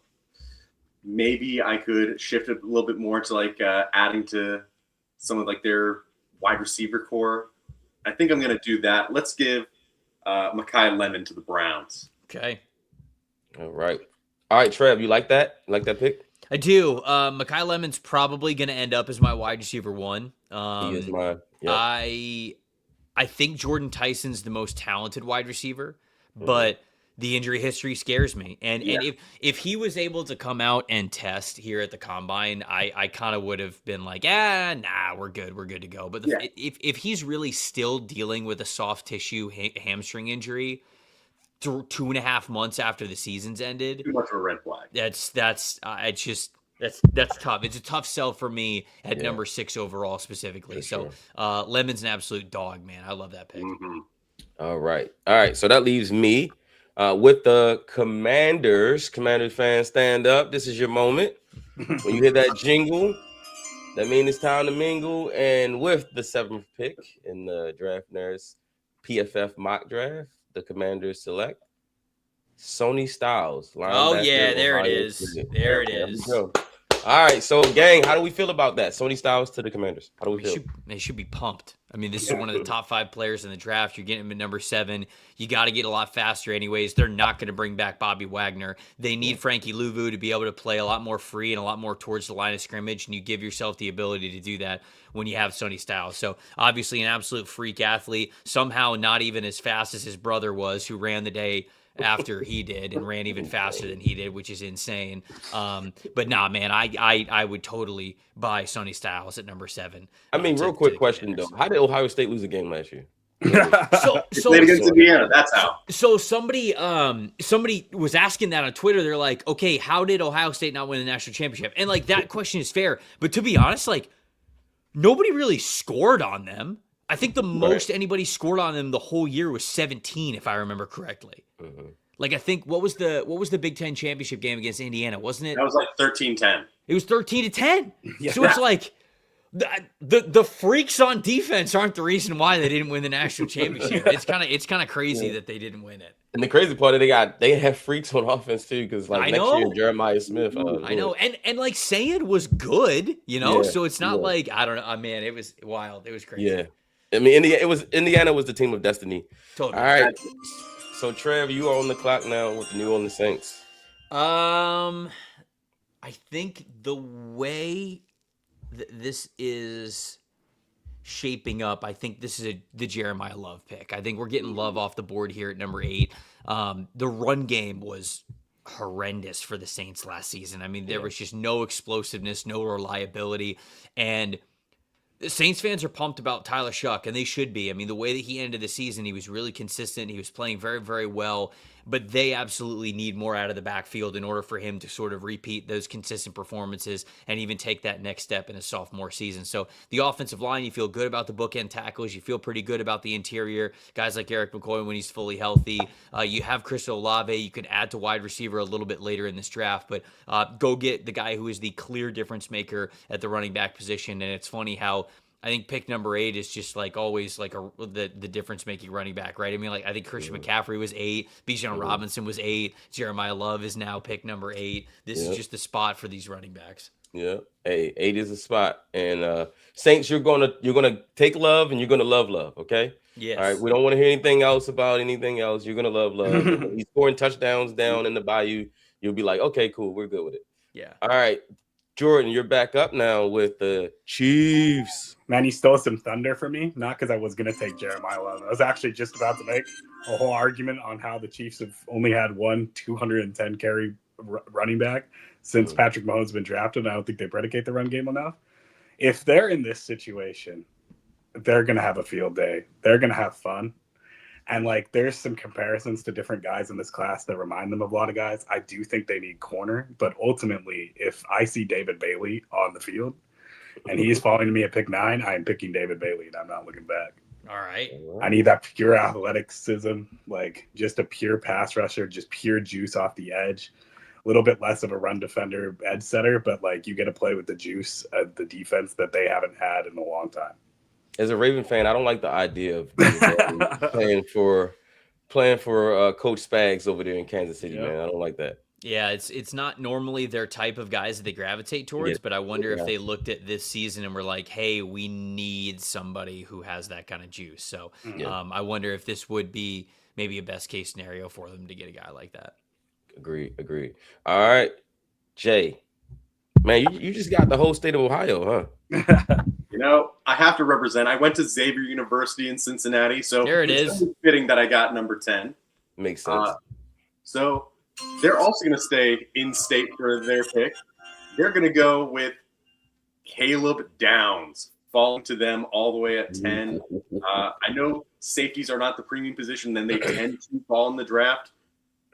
Maybe I could shift it a little bit more to adding to some of their wide receiver core. I think I'm going to do that. Let's give Mekhi Lemon to the Browns. Okay. All right. Trev, you like that? You like that pick? I do. Mekhi Lemon's probably going to end up as my wide receiver 1. He is mine. Yep. I think Jordan Tyson's the most talented wide receiver, but the injury history scares me. And if he was able to come out and test here at the combine, I kind of would have been like, nah, we're good to go. But if he's really still dealing with a soft tissue hamstring injury 2.5 months after the season's ended, too much of a red flag. That's tough. It's a tough sell for me at number 6 overall specifically. For sure. Lemon's an absolute dog, man. I love that pick. Mm-hmm. All right. So that leaves me with the Commanders. Commanders fans, stand up. This is your moment. When you hear that jingle, that means it's time to mingle. And with the 7th pick in the DraftNerds PFF mock draft, the Commanders select Sony Styles. Oh, yeah, there it is. There it is. All right, so gang, how do we feel about that? Sony Styles to the Commanders. How do we feel? They should be pumped. I mean, this is one of the top 5 players in the draft. You're getting him at number 7. You got to get a lot faster anyways. They're not going to bring back Bobby Wagner. They need Frankie Louvu to be able to play a lot more free and a lot more towards the line of scrimmage, and you give yourself the ability to do that when you have Sony Styles. So obviously an absolute freak athlete, somehow not even as fast as his brother was, who ran the day after he did and ran even faster than he did, which is insane. But nah, man, I would totally buy Sony Styles at number 7. I mean, real quick question though. How did Ohio State lose a game last year? So against Indiana, that's how. So somebody was asking that on Twitter. They're like, okay, how did Ohio State not win the national championship? And like, that question is fair. But to be honest, like, nobody really scored on them. I think the most anybody scored on them the whole year was 17, if I remember correctly. Mm-hmm. Like, I think what was the Big Ten championship game against Indiana? Wasn't it? That was like 13-10. It was 13-10. Yeah. So it's like the freaks on defense aren't the reason why they didn't win the national championship. It's kind of crazy that they didn't win it. And the crazy part is they have freaks on offense too, because like next year Jeremiah Smith. I know, and like Sayed was good, so it's not like, I don't know, man, it was wild. It was crazy. Yeah. I mean, Indiana was the team of destiny. Totally. All right. So, Trev, you are on the clock now with the New Orleans Saints. I think the way this is shaping up, I think this is the Jeremiah Love pick. I think we're getting Love off the board here at number 8. The run game was horrendous for the Saints last season. I mean, there was just no explosiveness, no reliability, and Saints fans are pumped about Tyler Shuck, and they should be. I mean, the way that he ended the season, he was really consistent. He was playing very, very well, but they absolutely need more out of the backfield in order for him to sort of repeat those consistent performances and even take that next step in his sophomore season. So the offensive line, you feel good about the bookend tackles. You feel pretty good about the interior. Guys like Eric McCoy when he's fully healthy. You have Chris Olave. You can add to wide receiver a little bit later in this draft, but go get the guy who is the clear difference maker at the running back position. And it's funny how I think pick number 8 is just like always like the difference making running back, right? I mean, like I think Christian McCaffrey was 8, Bijan Robinson was 8, Jeremiah Love is now pick number 8. This is just the spot for these running backs. Yeah, hey, 8 is a spot, and Saints, you're gonna take Love and you're gonna love, okay? Yes. All right, we don't want to hear anything else about anything else. You're gonna love. He's scoring touchdowns down in the bayou. You'll be like, okay, cool, we're good with it. Yeah. All right. Jordan, you're back up now with the Chiefs. Man, you stole some thunder from me. Not because I was going to take Jeremiah Love. I was actually just about to make a whole argument on how the Chiefs have only had one 210 carry running back since Patrick Mahomes has been drafted. I don't think they predicate the run game enough. If they're in this situation, they're going to have a field day. They're going to have fun. And like, there's some comparisons to different guys in this class that remind them of a lot of guys. I do think they need corner, but ultimately, if I see David Bailey on the field and he's falling to me at pick 9, I am picking David Bailey and I'm not looking back. All right. I need that pure athleticism, like just a pure pass rusher, just pure juice off the edge. A little bit less of a run defender, edge setter, but like you get to play with the juice of the defense that they haven't had in a long time. As a Raven fan, I don't like the idea of playing for Coach Spags over there in Kansas City, man. I don't like that. Yeah, it's not normally their type of guys that they gravitate towards, but I wonder if they looked at this season and were like, hey, we need somebody who has that kind of juice. So I wonder if this would be maybe a best case scenario for them to get a guy like that. Agreed. All right, Jay, Man, you just got the whole state of Ohio, huh? You know, I have to represent. I went to Xavier University in Cincinnati, so There it it's is. only fitting that I got number 10. Makes sense. So they're also going to stay in state for their pick. They're going to go with Caleb Downs, falling to them all the way at 10. I know safeties are not the premium position, then they tend to fall in the draft.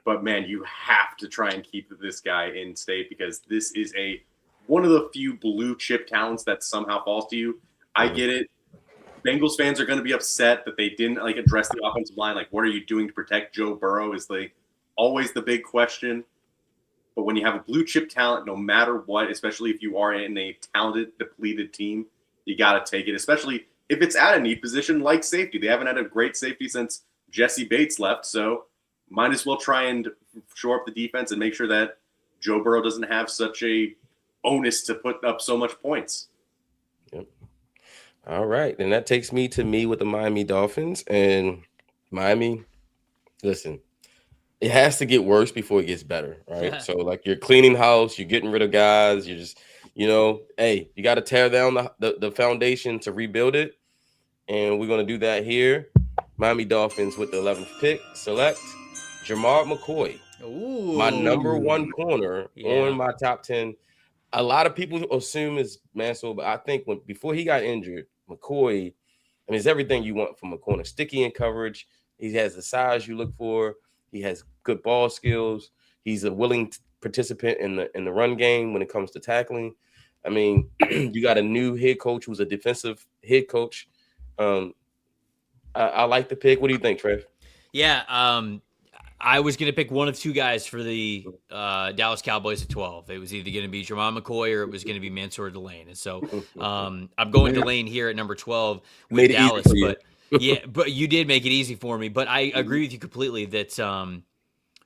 But, man, you have to try and keep this guy in state because this is one of the few blue chip talents that somehow falls to you. I get it. Bengals fans are going to be upset that they didn't address the offensive line. Like, what are you doing to protect Joe Burrow is always the big question. But when you have a blue chip talent, no matter what, especially if you are in a talented, depleted team, you got to take it, especially if it's at a need position like safety. They haven't had a great safety since Jesse Bates left, so might as well try and shore up the defense and make sure that Joe Burrow doesn't have such a onus to put up so much points. Yep. All right, and that takes me with the Miami Dolphins. And Miami, listen, it has to get worse before it gets better, right? So, you're cleaning house, you're getting rid of guys, you're just, hey, you got to tear down the foundation to rebuild it. And we're going to do that here. Miami Dolphins with the 11th pick, select Jamar McCoy. Ooh. My number one corner on my top 10. A lot of people assume is Mansell, but I think before he got injured, McCoy, it's everything you want from a corner. Sticky in coverage. He has the size you look for. He has good ball skills. He's a willing participant in the run game when it comes to tackling. You got a new head coach who's a defensive head coach. I like the pick. What do you think, Trev? Yeah, I was going to pick one of two guys for the Dallas Cowboys at 12. It was either going to be Jermon McCoy or it was going to be Mansour Delane. And so I'm going Delane here at number 12 with Dallas. But you did make it easy for me. But I agree with you completely that Jermon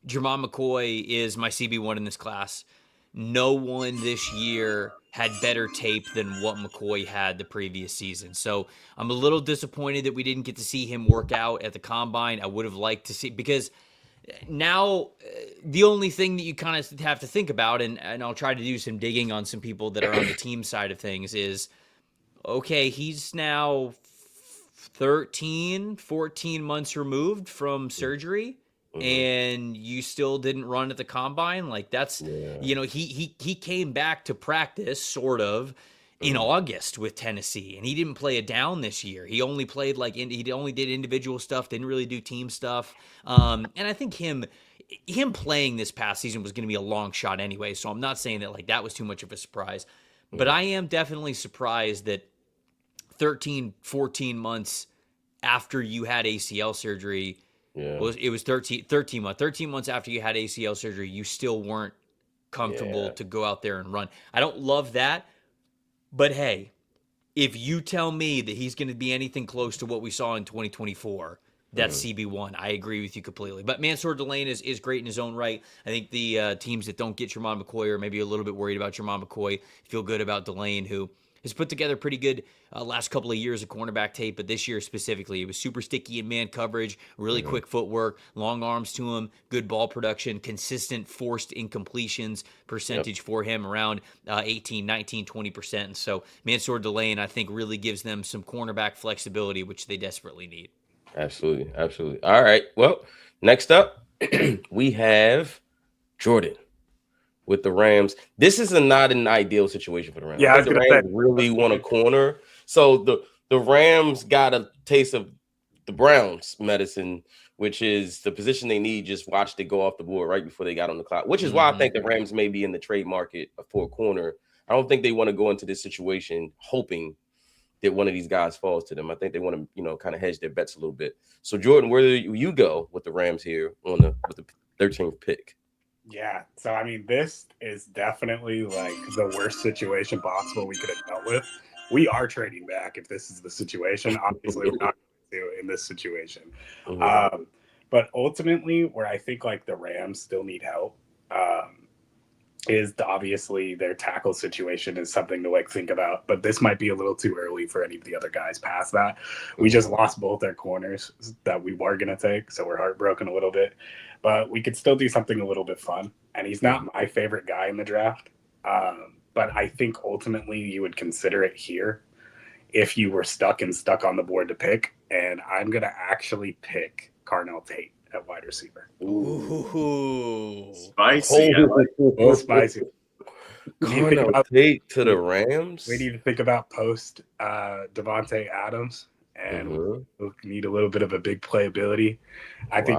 McCoy is my CB1 in this class. No one this year had better tape than what McCoy had the previous season. So I'm a little disappointed that we didn't get to see him work out at the Combine. I would have liked to see, because now the only thing that you kind of have to think about, and I'll try to do some digging on some people that are on the team side of things, is, okay, he's now 13, 14 months removed from surgery. And you still didn't run at the Combine. That's, he came back to practice sort of in August with Tennessee, and he didn't play a down this year. He only played he only did individual stuff, didn't really do team stuff. And I think him playing this past season was going to be a long shot anyway. So I'm not saying that that was too much of a surprise, but I am definitely surprised that 13, 14 months after you had ACL surgery, it was 13 months. 13 months after you had ACL surgery, you still weren't comfortable to go out there and run. I don't love that, but hey, if you tell me that he's going to be anything close to what we saw in 2024, that's CB1. I agree with you completely. But Mansour Delane is great in his own right. I think the teams that don't get Jermon McCoy are maybe a little bit worried about Jermon McCoy, feel good about Delane, who has put together pretty good last couple of years of cornerback tape, but this year specifically, it was super sticky in man coverage, really quick footwork, long arms to him, good ball production, consistent forced incompletions percentage for him around 18, 19, 20%. And so Mansour Delane, I think, really gives them some cornerback flexibility, which they desperately need. Absolutely. Absolutely. All right. Well, next up, we have Jordan with the Rams. This is not an ideal situation for the Rams. Yeah, I was the gonna Rams say. really want a corner. So the Rams got a taste of the Browns medicine, which is the position they need. Just watched it go off the board right before they got on the clock, which is why I think the Rams may be in the trade market for a corner. I don't think they want to go into this situation hoping that one of these guys falls to them. I think they want to, kind of hedge their bets a little bit. So Jordan, where do you go with the Rams here with the 13th pick? Yeah, so this is definitely the worst situation possible we could have dealt with. We are trading back if this is the situation. Obviously, we're not going to in this situation. But ultimately, where I think the Rams still need help is obviously their tackle situation is something to think about. But this might be a little too early for any of the other guys past that. We just lost both our corners that we were going to take, so we're heartbroken a little bit. But we could still do something a little bit fun. And he's not my favorite guy in the draft. but I think ultimately you would consider it here if you were stuck on the board to pick. And I'm going to actually pick Carnell Tate at wide receiver. Ooh. Spicy. Spicy. Carnell Tate to the Rams. We need to think about post Devontae Adams, and we need a little bit of a big playability. I think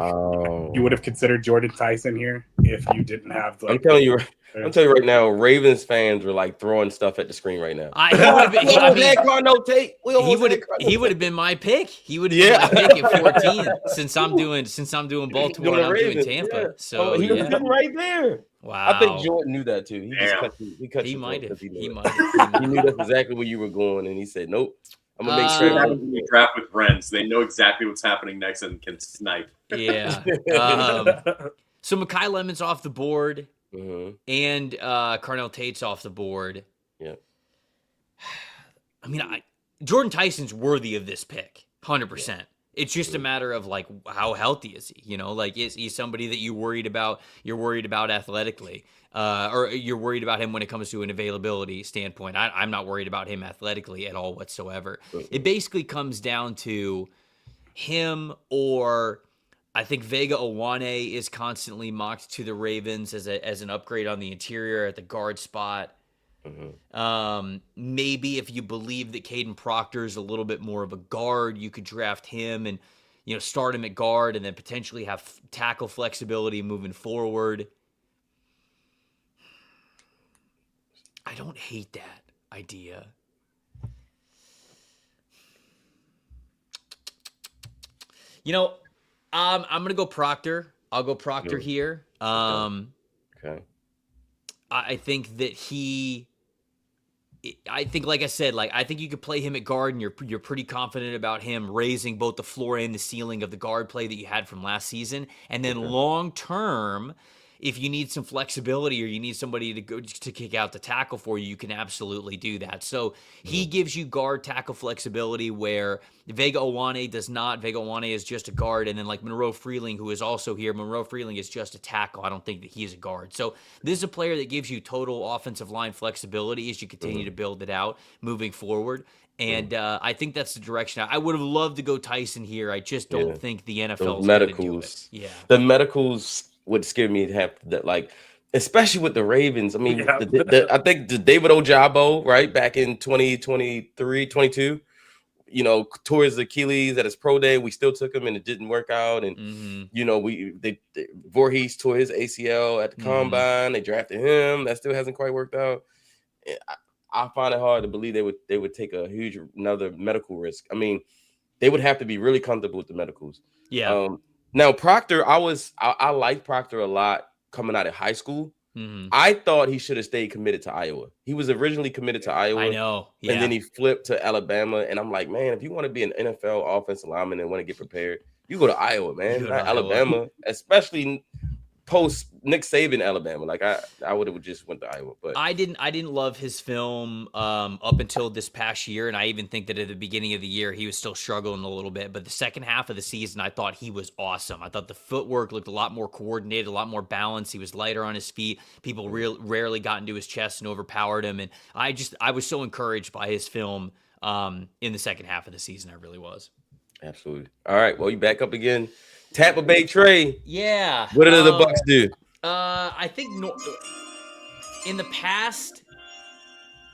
you would have considered Jordan Tyson here if you didn't have. I'm telling you right now, Ravens fans were like throwing stuff at the screen right now. Carnell Tate. He would have been my pick. He would have been my pick at 14 since I'm doing Baltimore and I'm doing Tampa. Yeah. So he was sitting right there. Wow. I think Jordan knew that too. He might have. He knew that's exactly where you were going, and he said, "Nope, I'm gonna make sure." You draft with friends; they know exactly what's happening next and can snipe. Yeah. So Mekhi Lemon's off the board, and Carnell Tate's off the board. Yeah. I mean, Jordan Tyson's worthy of this pick, 100%. It's just a matter of like how healthy is he? You know, like is he somebody that you're worried about athletically, or you're worried about him when it comes to an availability standpoint? I'm not worried about him athletically at all whatsoever. It basically comes down to him, or I think Vega Owane is constantly mocked to the Ravens as an upgrade on the interior at the guard spot. Maybe if you believe that Caden Proctor is a little bit more of a guard, you could draft him and start him at guard and then potentially have tackle flexibility moving forward. I don't hate that idea. I'm gonna go Proctor. I'll go Proctor here. Okay. I think that like I said, I think you could play him at guard, and you're pretty confident about him raising both the floor and the ceiling of the guard play that you had from last season. And then long term, if you need some flexibility or you need somebody to kick out the tackle for you, you can absolutely do that. So he gives you guard tackle flexibility where Vega Owane does not. Vega Owane is just a guard, and then like Monroe Freeling, who is also here. Monroe Freeling is just a tackle. I don't think that he's a guard. So this is a player that gives you total offensive line flexibility as you continue to build it out moving forward. And I think that's the direction. I would have loved to go Tyson here. I just don't think the NFL is going to do it. Yeah, the medicals would scare me to have that, like, especially with the Ravens. I mean, I think the David Ojabo, right, back in 2023, 22, tore his Achilles at his pro day. We still took him and it didn't work out. And, Voorhees tore his ACL at the combine. They drafted him. That still hasn't quite worked out. I find it hard to believe they would take another medical risk. I mean, they would have to be really comfortable with the medicals. Yeah. Now, Proctor, I liked Proctor a lot coming out of high school. I thought he should have stayed committed to Iowa. He was originally committed to Iowa. I know. Yeah. And then he flipped to Alabama. And I'm like, man, if you want to be an NFL offensive lineman and want to get prepared, you go to Iowa, man, not Alabama, especially post Nick Saban Alabama. Like I would have just went to Iowa, but I didn't love his film up until this past year, and I even think that at the beginning of the year he was still struggling a little bit. But the second half of the season, I thought he was awesome. I thought the footwork looked a lot more coordinated, a lot more balanced. He was lighter on his feet. People rarely got into his chest and overpowered him, and I was so encouraged by his film in the second half of the season. I really was. Absolutely. All right, well, you back up again. Tampa Bay Trey. Yeah. What did the Bucs do? I think in the past,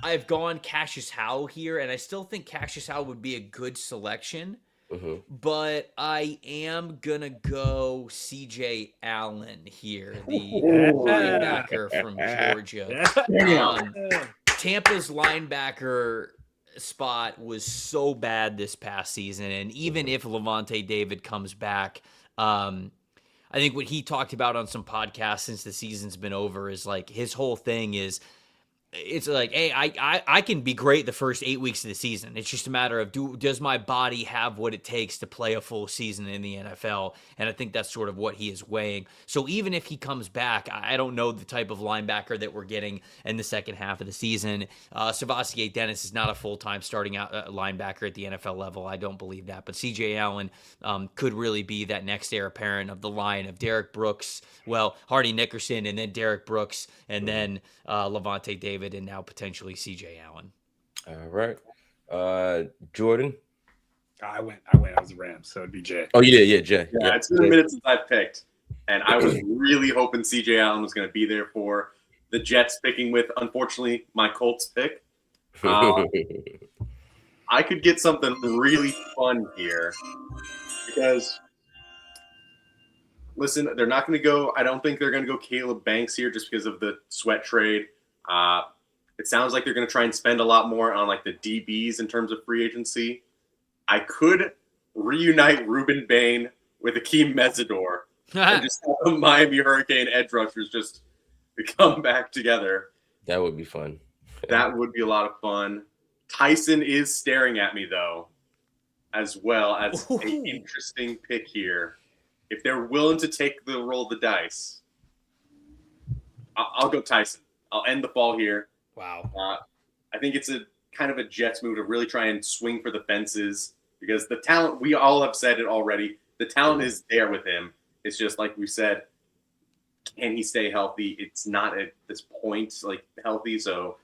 I've gone Cassius Howe here, and I still think Cassius Howe would be a good selection. But I am going to go C.J. Allen here, the linebacker from Georgia. Tampa's linebacker spot was so bad this past season, and even if Levante David comes back, I think what he talked about on some podcasts since the season's been over is like his whole thing is it's like, hey, I can be great the first 8 weeks of the season. It's just a matter of does my body have what it takes to play a full season in the NFL? And I think that's sort of what he is weighing. So even if he comes back, I don't know the type of linebacker that we're getting in the second half of the season. Savasier Dennis is not a full-time starting out linebacker at the NFL level. I don't believe that. But C.J. Allen could really be that next heir apparent of the line of Derek Brooks, Hardy Nickerson, and then Derek Brooks, and then Levante David David and now potentially CJ Allen. All right. Jordan. I went. I was a Rams, so it'd be Jay. Oh yeah, Jay. Yeah, it's been a minute since I've picked, and I was really hoping CJ Allen was going to be there for the Jets picking with, unfortunately, my Colts pick. I could get something really fun here because, listen, they're not going to go. I don't think they're going to go Caleb Banks here just because of the Sweat trade. It sounds like they're going to try and spend a lot more on like the DBs in terms of free agency. I could reunite Ruben Bain with Akeem Mesidor and just have the Miami Hurricane edge rushers just come back together. That would be fun. That would be a lot of fun. Tyson is staring at me, though, as well as an interesting pick here. If they're willing to take the roll of the dice, I'll go Tyson. I'll end the fall here. Wow. I think it's a kind of a Jets move to really try and swing for the fences because the talent, we all have said it already, the talent is there with him. It's just like we said, can he stay healthy? It's not at this point like healthy. So,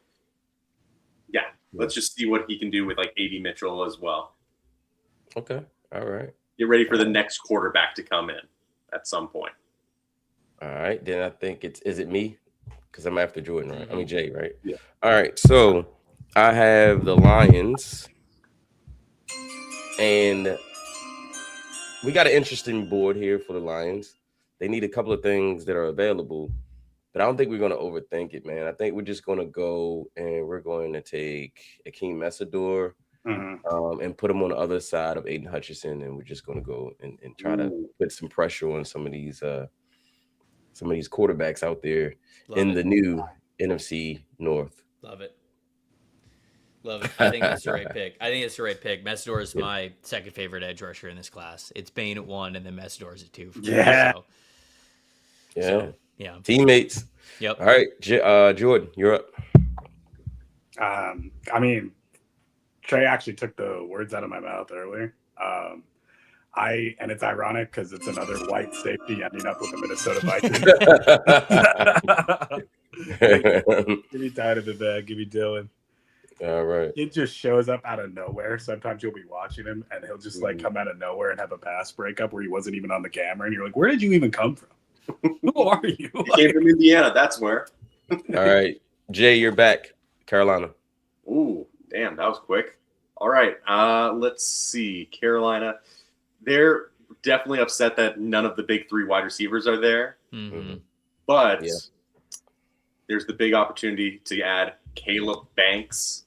yeah, let's just see what he can do with like A.D. Mitchell as well. Okay. All right. Get ready for the next quarterback to come in at some point. All right. Then I think is it me? Because I'm after Jordan, right? I mean, Jay, right? Yeah. All right. So I have the Lions. And we got an interesting board here for the Lions. They need a couple of things that are available, but I don't think we're going to overthink it, man. I think we're just going to go and we're going to take Akeem Mesidor and put him on the other side of Aiden Hutchinson, and we're just going to go and try to put some pressure on some of these quarterbacks out there the new NFC North. Love it. Love it. I think that's the right pick. Mesidor is my second favorite edge rusher in this class. It's Bain at 1 and then Mesidor is at 2. Yeah. Yeah. Teammates. Yep. All right. Jordan, you're up. I mean, Trey actually took the words out of my mouth earlier. And it's ironic because it's another white safety ending up with the Minnesota Vikings. Give me Tyler in the bag. Give me Dylan. All right. It just shows up out of nowhere. Sometimes you'll be watching him and he'll just like come out of nowhere and have a pass breakup where he wasn't even on the camera. And you're like, where did you even come from? Who are you? He came from Indiana. That's where. All right. Jay, you're back. Carolina. Ooh, damn. That was quick. All right. Let's see. Carolina. They're definitely upset that none of the big 3 wide receivers are there. Mm-hmm. But there's the big opportunity to add Caleb Banks.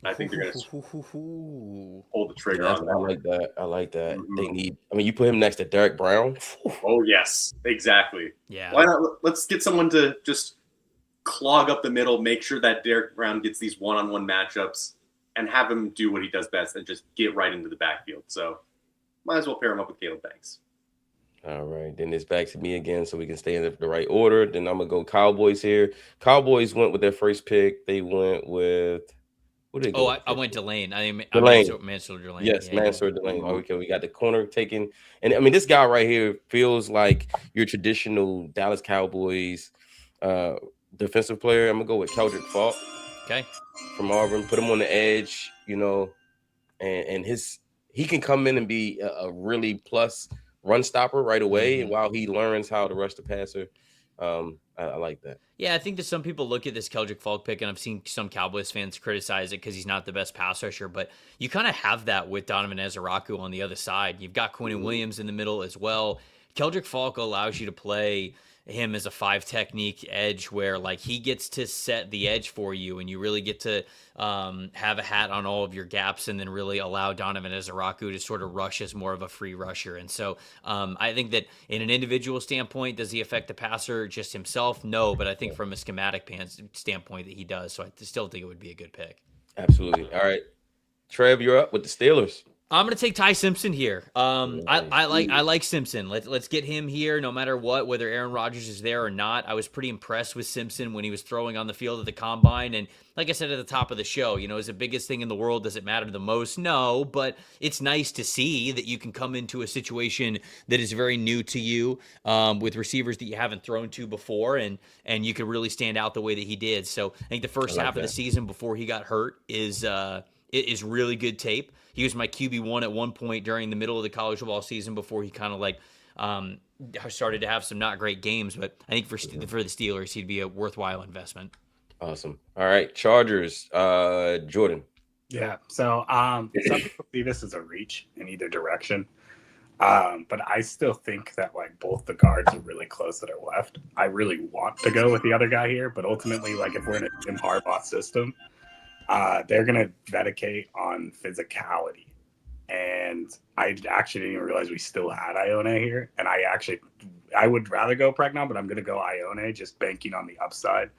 I think they're going to pull the trigger on that. I like that. They need. I mean, you put him next to Derek Brown. Oh yes, exactly. Yeah. Why not? Let's get someone to just clog up the middle, make sure that Derek Brown gets these one-on-one matchups, and have him do what he does best and just get right into the backfield. So, might as well pair him up with Caleb Banks. All right, then it's back to me again, so we can stay in the right order. Then I'm gonna go Cowboys here. Cowboys went with their first pick. They went with. I went Delane. Mansour Delane. Yes, Mansour Delane. Okay, we got the corner taken. And I mean, this guy right here feels like your traditional Dallas Cowboys defensive player. I'm going to go with Keldrick Faulk. Okay. From Auburn. Put him on the edge, and he can come in and be a really plus run stopper right away. And while he learns how to rush the passer, I like that. Yeah, I think that some people look at this Keldrick Faulk pick, and I've seen some Cowboys fans criticize it because he's not the best pass rusher, but you kind of have that with Donovan Ezeraku on the other side. You've got Quinnen Williams in the middle as well. Keldrick Faulk allows you to play him as a 5 technique edge where like he gets to set the edge for you and you really get to have a hat on all of your gaps and then really allow Donovan Ezeraku to sort of rush as more of a free rusher. And so I think that in an individual standpoint, does he affect the passer just himself? No, but I think from a schematic standpoint that he does. So I still think it would be a good pick. Absolutely. All right. Trev, you're up with the Steelers. I'm gonna take Ty Simpson here. I like Simpson. Let's get him here, no matter what, whether Aaron Rodgers is there or not. I was pretty impressed with Simpson when he was throwing on the field at the combine, and like I said at the top of the show, is the biggest thing in the world. Does it matter the most? No, but it's nice to see that you can come into a situation that is very new to you, with receivers that you haven't thrown to before, and you can really stand out the way that he did. So I think the first half of the season before he got hurt is really good tape. He was my QB1 at one point during the middle of the college football season before he kind of started to have some not great games. But I think for the Steelers, he'd be a worthwhile investment. Awesome. All right, Chargers, Jordan. Yeah. So some people see this as a reach in either direction. But I still think that like both the guards are really close that are left. I really want to go with the other guy here, but ultimately, like if we're in a Jim Harbaugh system, they're going to dedicate on physicality. And I actually didn't even realize we still had Ione here. And I would rather go Pregnon, but I'm going to go Ione, just banking on the upside.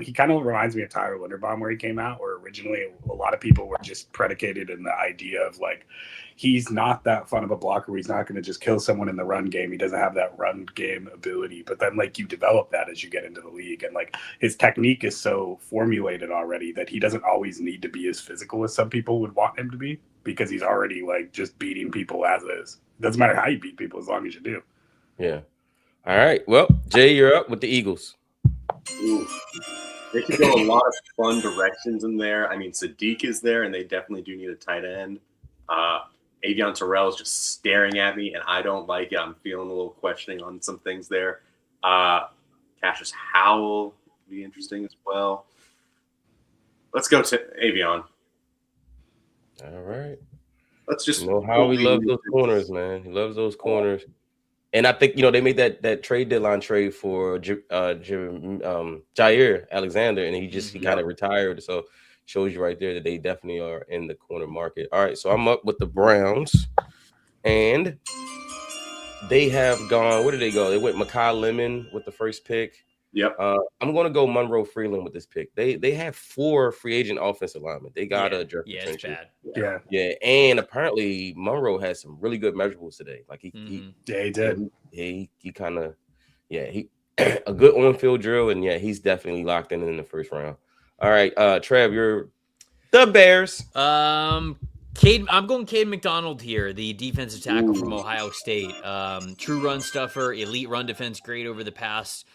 He kind of reminds me of Tyler Linderbaum where he came out, where originally a lot of people were just predicated in the idea of like, he's not that fun of a blocker. He's not going to just kill someone in the run game. He doesn't have that run game ability. But then like you develop that as you get into the league, and like his technique is so formulated already that he doesn't always need to be as physical as some people would want him to be, because he's already like just beating people as is. It doesn't matter how you beat people as long as you do. Yeah. All right. Well, Jay, you're up with the Eagles. Ooh. They could go a lot of fun directions in there. I mean, Sadiq is there, and they definitely do need a tight end. Avion Terrell is just staring at me, and I don't like it. I'm feeling a little questioning on some things there. Cassius Howell would be interesting as well. Let's go to Avion. All right. Let's just how he loves those corners, man. He loves those corners. And I think, they made that trade deadline trade for Jair Alexander, and he kind of retired. So shows you right there that they definitely are in the corner market. All right, so I'm up with the Browns, and they have gone. Where did they go? They went Mekhi Lemon with the first pick. Yep. I'm going to go Monroe Freeland with this pick. They have 4 free agent offensive linemen. They got a Jeff. Yeah, it's bad. Yeah, and apparently Monroe had some really good measurables today. Like he did. He kind of he a good on-field drill, and he's definitely locked in the first round. All right, Trev, you're the Bears. I'm going Cade McDonald here, the defensive tackle from Ohio State. True run stuffer, elite run defense grade over the past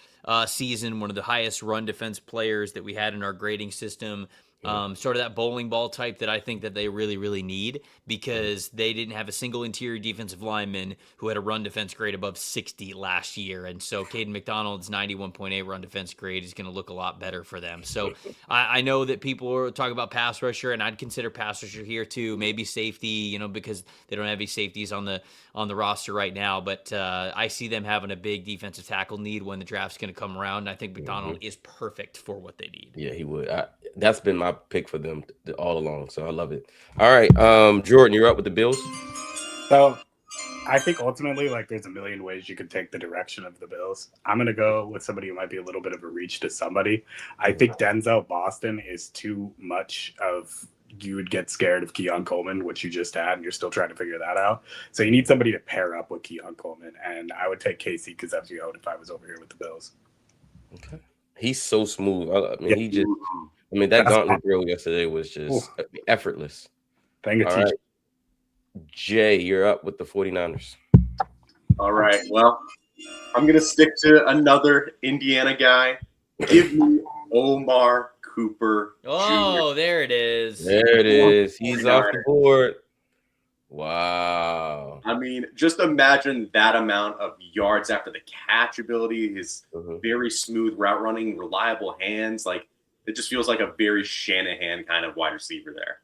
season, one of the highest run defense players that we had in our grading system. Sort of that bowling ball type that I think that they really, really need, because they didn't have a single interior defensive lineman who had a run defense grade above 60 last year. And so Caden McDonald's 91.8 run defense grade is going to look a lot better for them. So I know that people are talking about pass rusher, and I'd consider pass rusher here too, maybe safety, because they don't have any safeties on the roster right now. But I see them having a big defensive tackle need when the draft's going to come around. And I think McDonald is perfect for what they need. Yeah, he would. That's been my pick for them all along, so I love it. All right, Jordan, you're up with the Bills. So I think ultimately, like, there's a million ways you could take the direction of the Bills. I'm going to go with somebody who might be a little bit of a reach to somebody. I think Denzel Boston is too much of, you would get scared of Keon Coleman, which you just had, and you're still trying to figure that out. So you need somebody to pair up with Keon Coleman, and I would take Casey Concepcion if I was over here with the Bills. Okay. He's so smooth. That gauntlet drill yesterday was just effortless. All right. Jay, you're up with the 49ers. All right. Well, I'm going to stick to another Indiana guy. Give me Omar Cooper Jr. There it is. There it is. He's off the board. Wow. I mean, just imagine that amount of yards after the catch ability, his very smooth route running, reliable hands. Like, it just feels like a very Shanahan kind of wide receiver there.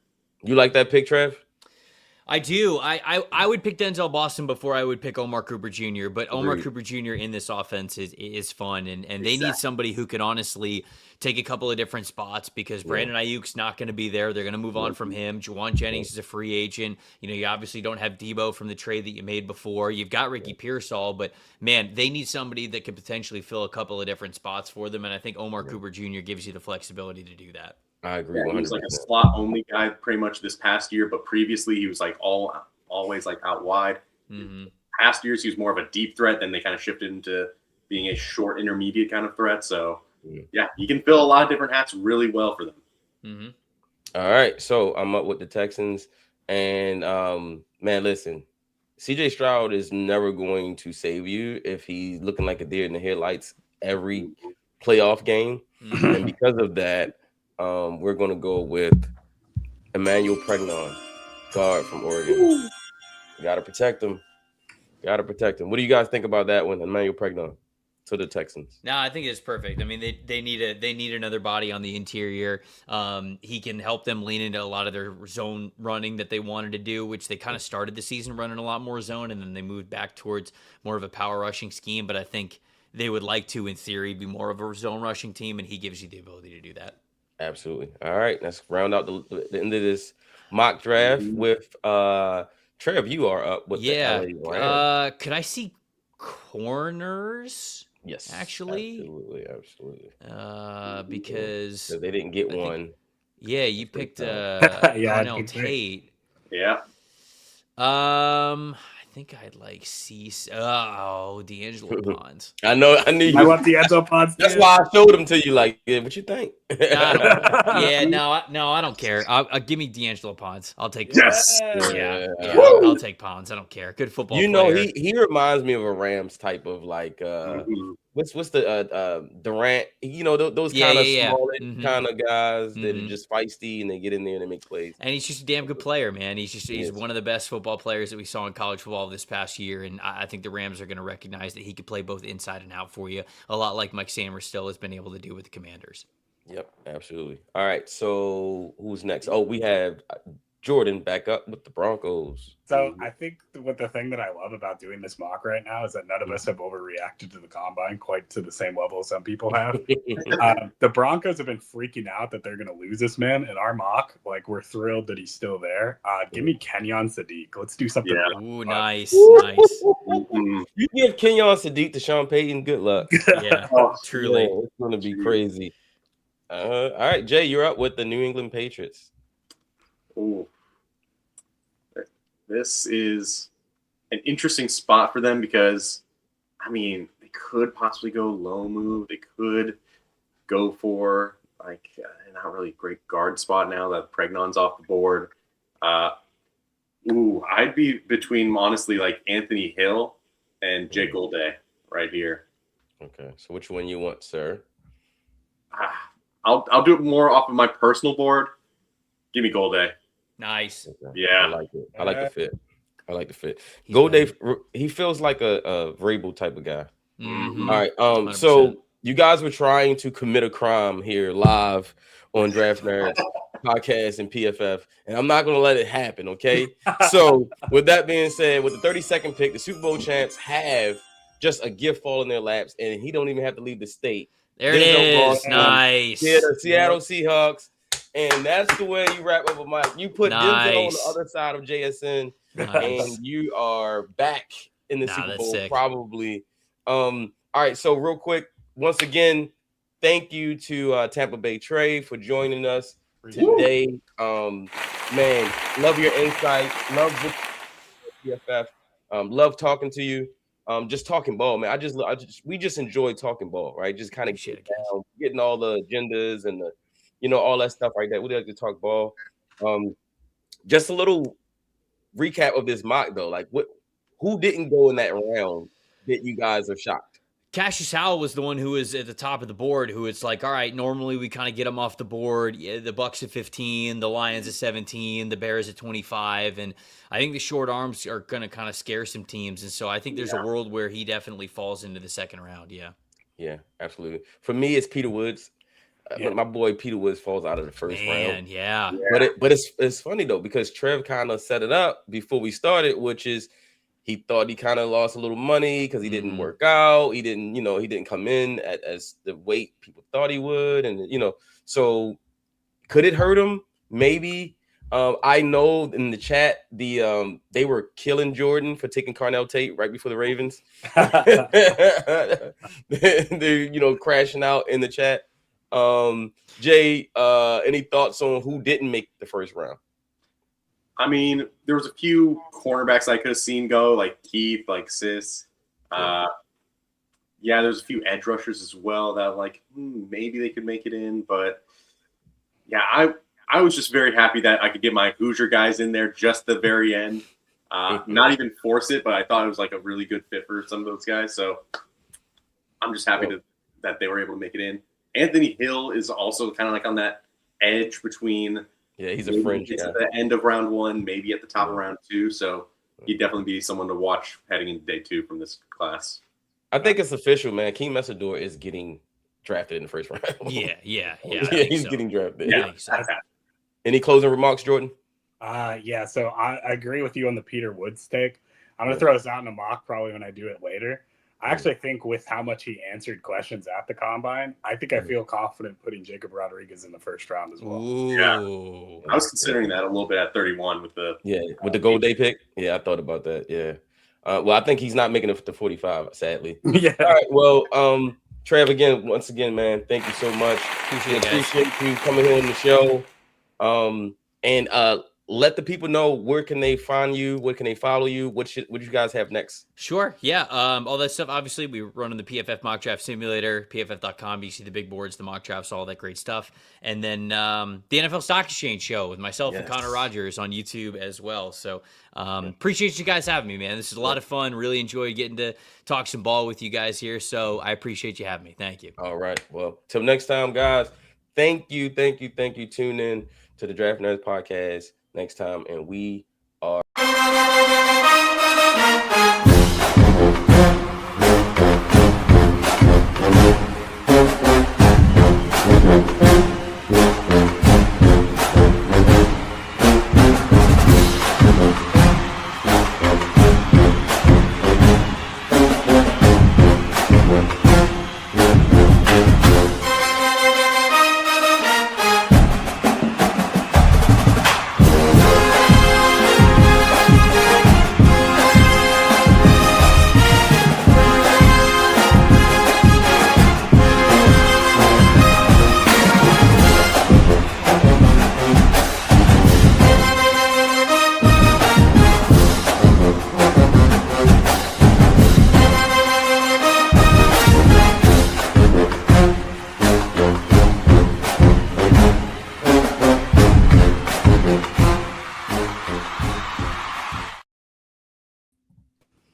You like that pick, Trev? I do. I would pick Denzel Boston before I would pick Omar Cooper Jr., but Omar Cooper Jr. in this offense is fun, and they need somebody who can honestly take a couple of different spots, because Brandon Ayuk's not going to be there. They're going to move on from him. Juwan Jennings is a free agent. You obviously don't have Debo from the trade that you made before. You've got Ricky Pearsall, but man, they need somebody that could potentially fill a couple of different spots for them, and I think Omar Cooper Jr. gives you the flexibility to do that. I agree. Yeah, he was 100%. like a slot only guy pretty much this past year, but previously he was like always like out wide. Mm-hmm. Past years he was more of a deep threat. Then they kind of shifted into being a short intermediate kind of threat. So yeah, he can fill a lot of different hats really well for them. Mm-hmm. All right, so I'm up with the Texans, and man, listen, CJ Stroud is never going to save you if he's looking like a deer in the headlights every playoff game, and because of that, we're going to go with Emmanuel Pregnon, guard from Oregon. Got to protect him. Got to protect him. What do you guys think about that one, Emmanuel Pregnon, to the Texans? No, I think it's perfect. I mean, they need another body on the interior. He can help them lean into a lot of their zone running that they wanted to do, which they kind of started the season running a lot more zone, and then they moved back towards more of a power rushing scheme. But I think they would like to, in theory, be more of a zone rushing team, and he gives you the ability to do that. Absolutely. All right, let's round out the end of this mock draft with Trev. You are up with the LA Rams. Could I see corners? Yes, actually, absolutely. Because so they didn't get one. You picked Darnell Tate. Yeah. I think I'd like D'Angelo Ponds. I know. I knew you. I want D'Angelo Ponds. That's why I showed him to you. Like, yeah, what you think? I don't care. I'll give me D'Angelo Ponds. I'll take Ponds. Yes. I'll take Ponds. I don't care. Good football player. He reminds me of a Rams type of like what's the Durant, those kind of small kind of guys that are just feisty and they get in there and they make plays. And he's just a damn good player, man. He's one of the best football players that we saw in college football this past year, and I think the Rams are going to recognize that he could play both inside and out for you, a lot like Mike Sammers still has been able to do with the Commanders. Yep, absolutely. All right, so who's next? Oh, we have Jordan back up with the Broncos. So I think the thing that I love about doing this mock right now is that none of us have overreacted to the combine quite to the same level as some people have. The Broncos have been freaking out that they're going to lose this man. In our mock, like, we're thrilled that he's still there. Give me Kenyon Sadiq. Let's do something. Yeah. Ooh, nice. You give Kenyon Sadiq to Sean Payton, good luck. Yeah, truly. Yeah, it's going to be crazy. All right, Jay, you're up with the New England Patriots. Ooh. This is an interesting spot for them because, I mean, they could possibly go low move. They could go for, like, not really great guard spot now that Pregnon's off the board. I'd be between, honestly, like Anthony Hill and Jay Golday right here. Okay, so which one you want, sir? I'll do it more off of my personal board. Give me Golday. Nice. Okay. Yeah. I like it. I like the fit. Golday, he feels like a Vrabel type of guy. Mm-hmm. All right. 100%. So you guys were trying to commit a crime here live on Draft Nerds Podcast and PFF, and I'm not going to let it happen, okay? So with that being said, with the 32nd pick, the Super Bowl champs have just a gift fall in their laps, and he don't even have to leave the state. There it is. Nice. Yeah, the Seattle Seahawks. And that's the way you wrap up a mic. You put Denzel on the other side of JSN, and you are back in the Super Bowl, probably. All right, so real quick, once again, thank you to Tampa Bay Trey for joining us today. Man, love your insight. Love the PFF. Love talking to you. Just talking ball, man. We just enjoy talking ball, right? Just kind of getting all the agendas and the, all that stuff like that. We like to talk ball. Just a little recap of this mock though. Like, who didn't go in that round that you guys are shocked? Cassius Howell was the one who was at the top of the board, who it's like, all right, normally we kind of get them off the board. Yeah, the Bucks at 15, the Lions at 17, the Bears at 25. And I think the short arms are going to kind of scare some teams. And so I think there's a world where he definitely falls into the second round. Yeah. Yeah, absolutely. For me, it's Peter Woods. My boy Peter Woods falls out of the first round. Yeah. But it's funny though, because Trev kind of set it up before we started, which is he thought he kind of lost a little money because he didn't work out. He didn't, he didn't come in as the weight people thought he would. And, so could it hurt him? Maybe. I know in the chat, they were killing Jordan for taking Carnell Tate right before the Ravens. They're, crashing out in the chat. Jay, any thoughts on who didn't make the first round? I mean, there was a few cornerbacks I could have seen go, like Keith, like Sis. Yeah, there's a few edge rushers as well that like maybe they could make it in, but yeah, I was just very happy that I could get my Hoosier guys in there just the very end. Not even force it, but I thought it was like a really good fit for some of those guys. So I'm just happy that they were able to make it in. Anthony Hill is also kind of like on that edge between. Yeah, he's a fringe. It's at the end of round 1, maybe at the top of round 2. So he'd definitely be someone to watch heading into day 2 from this class. I think it's official, man. Keem Messador is getting drafted in the first round. Yeah. He's getting drafted. Yeah. Any closing remarks, Jordan? Yeah, so I agree with you on the Peter Woods take. I'm going to throw this out in a mock probably when I do it later. I actually think with how much he answered questions at the Combine, I think I feel confident putting Jacob Rodriguez in the first round as well. Ooh. Yeah. I was considering that a little bit at 31 with the gold day pick. Yeah, I thought about that. Yeah. Well, I think he's not making it to 45, sadly. Yeah. All right. Well, Trev, once again, man, thank you so much. Appreciate you coming here on the show. And let the people know where can they find you, where can they follow you, what you guys have next? Sure. Yeah. All that stuff. Obviously, we run on the PFF mock draft simulator, PFF.com. You see the big boards, the mock drafts, all that great stuff. And then the NFL Stock Exchange show with myself and Connor Rogers on YouTube as well. So appreciate you guys having me, man. This is a lot of fun. Really enjoy getting to talk some ball with you guys here. So I appreciate you having me. Thank you. All right. Well, till next time, guys. Thank you. Tune in to the Draft Nerds Podcast next time, and we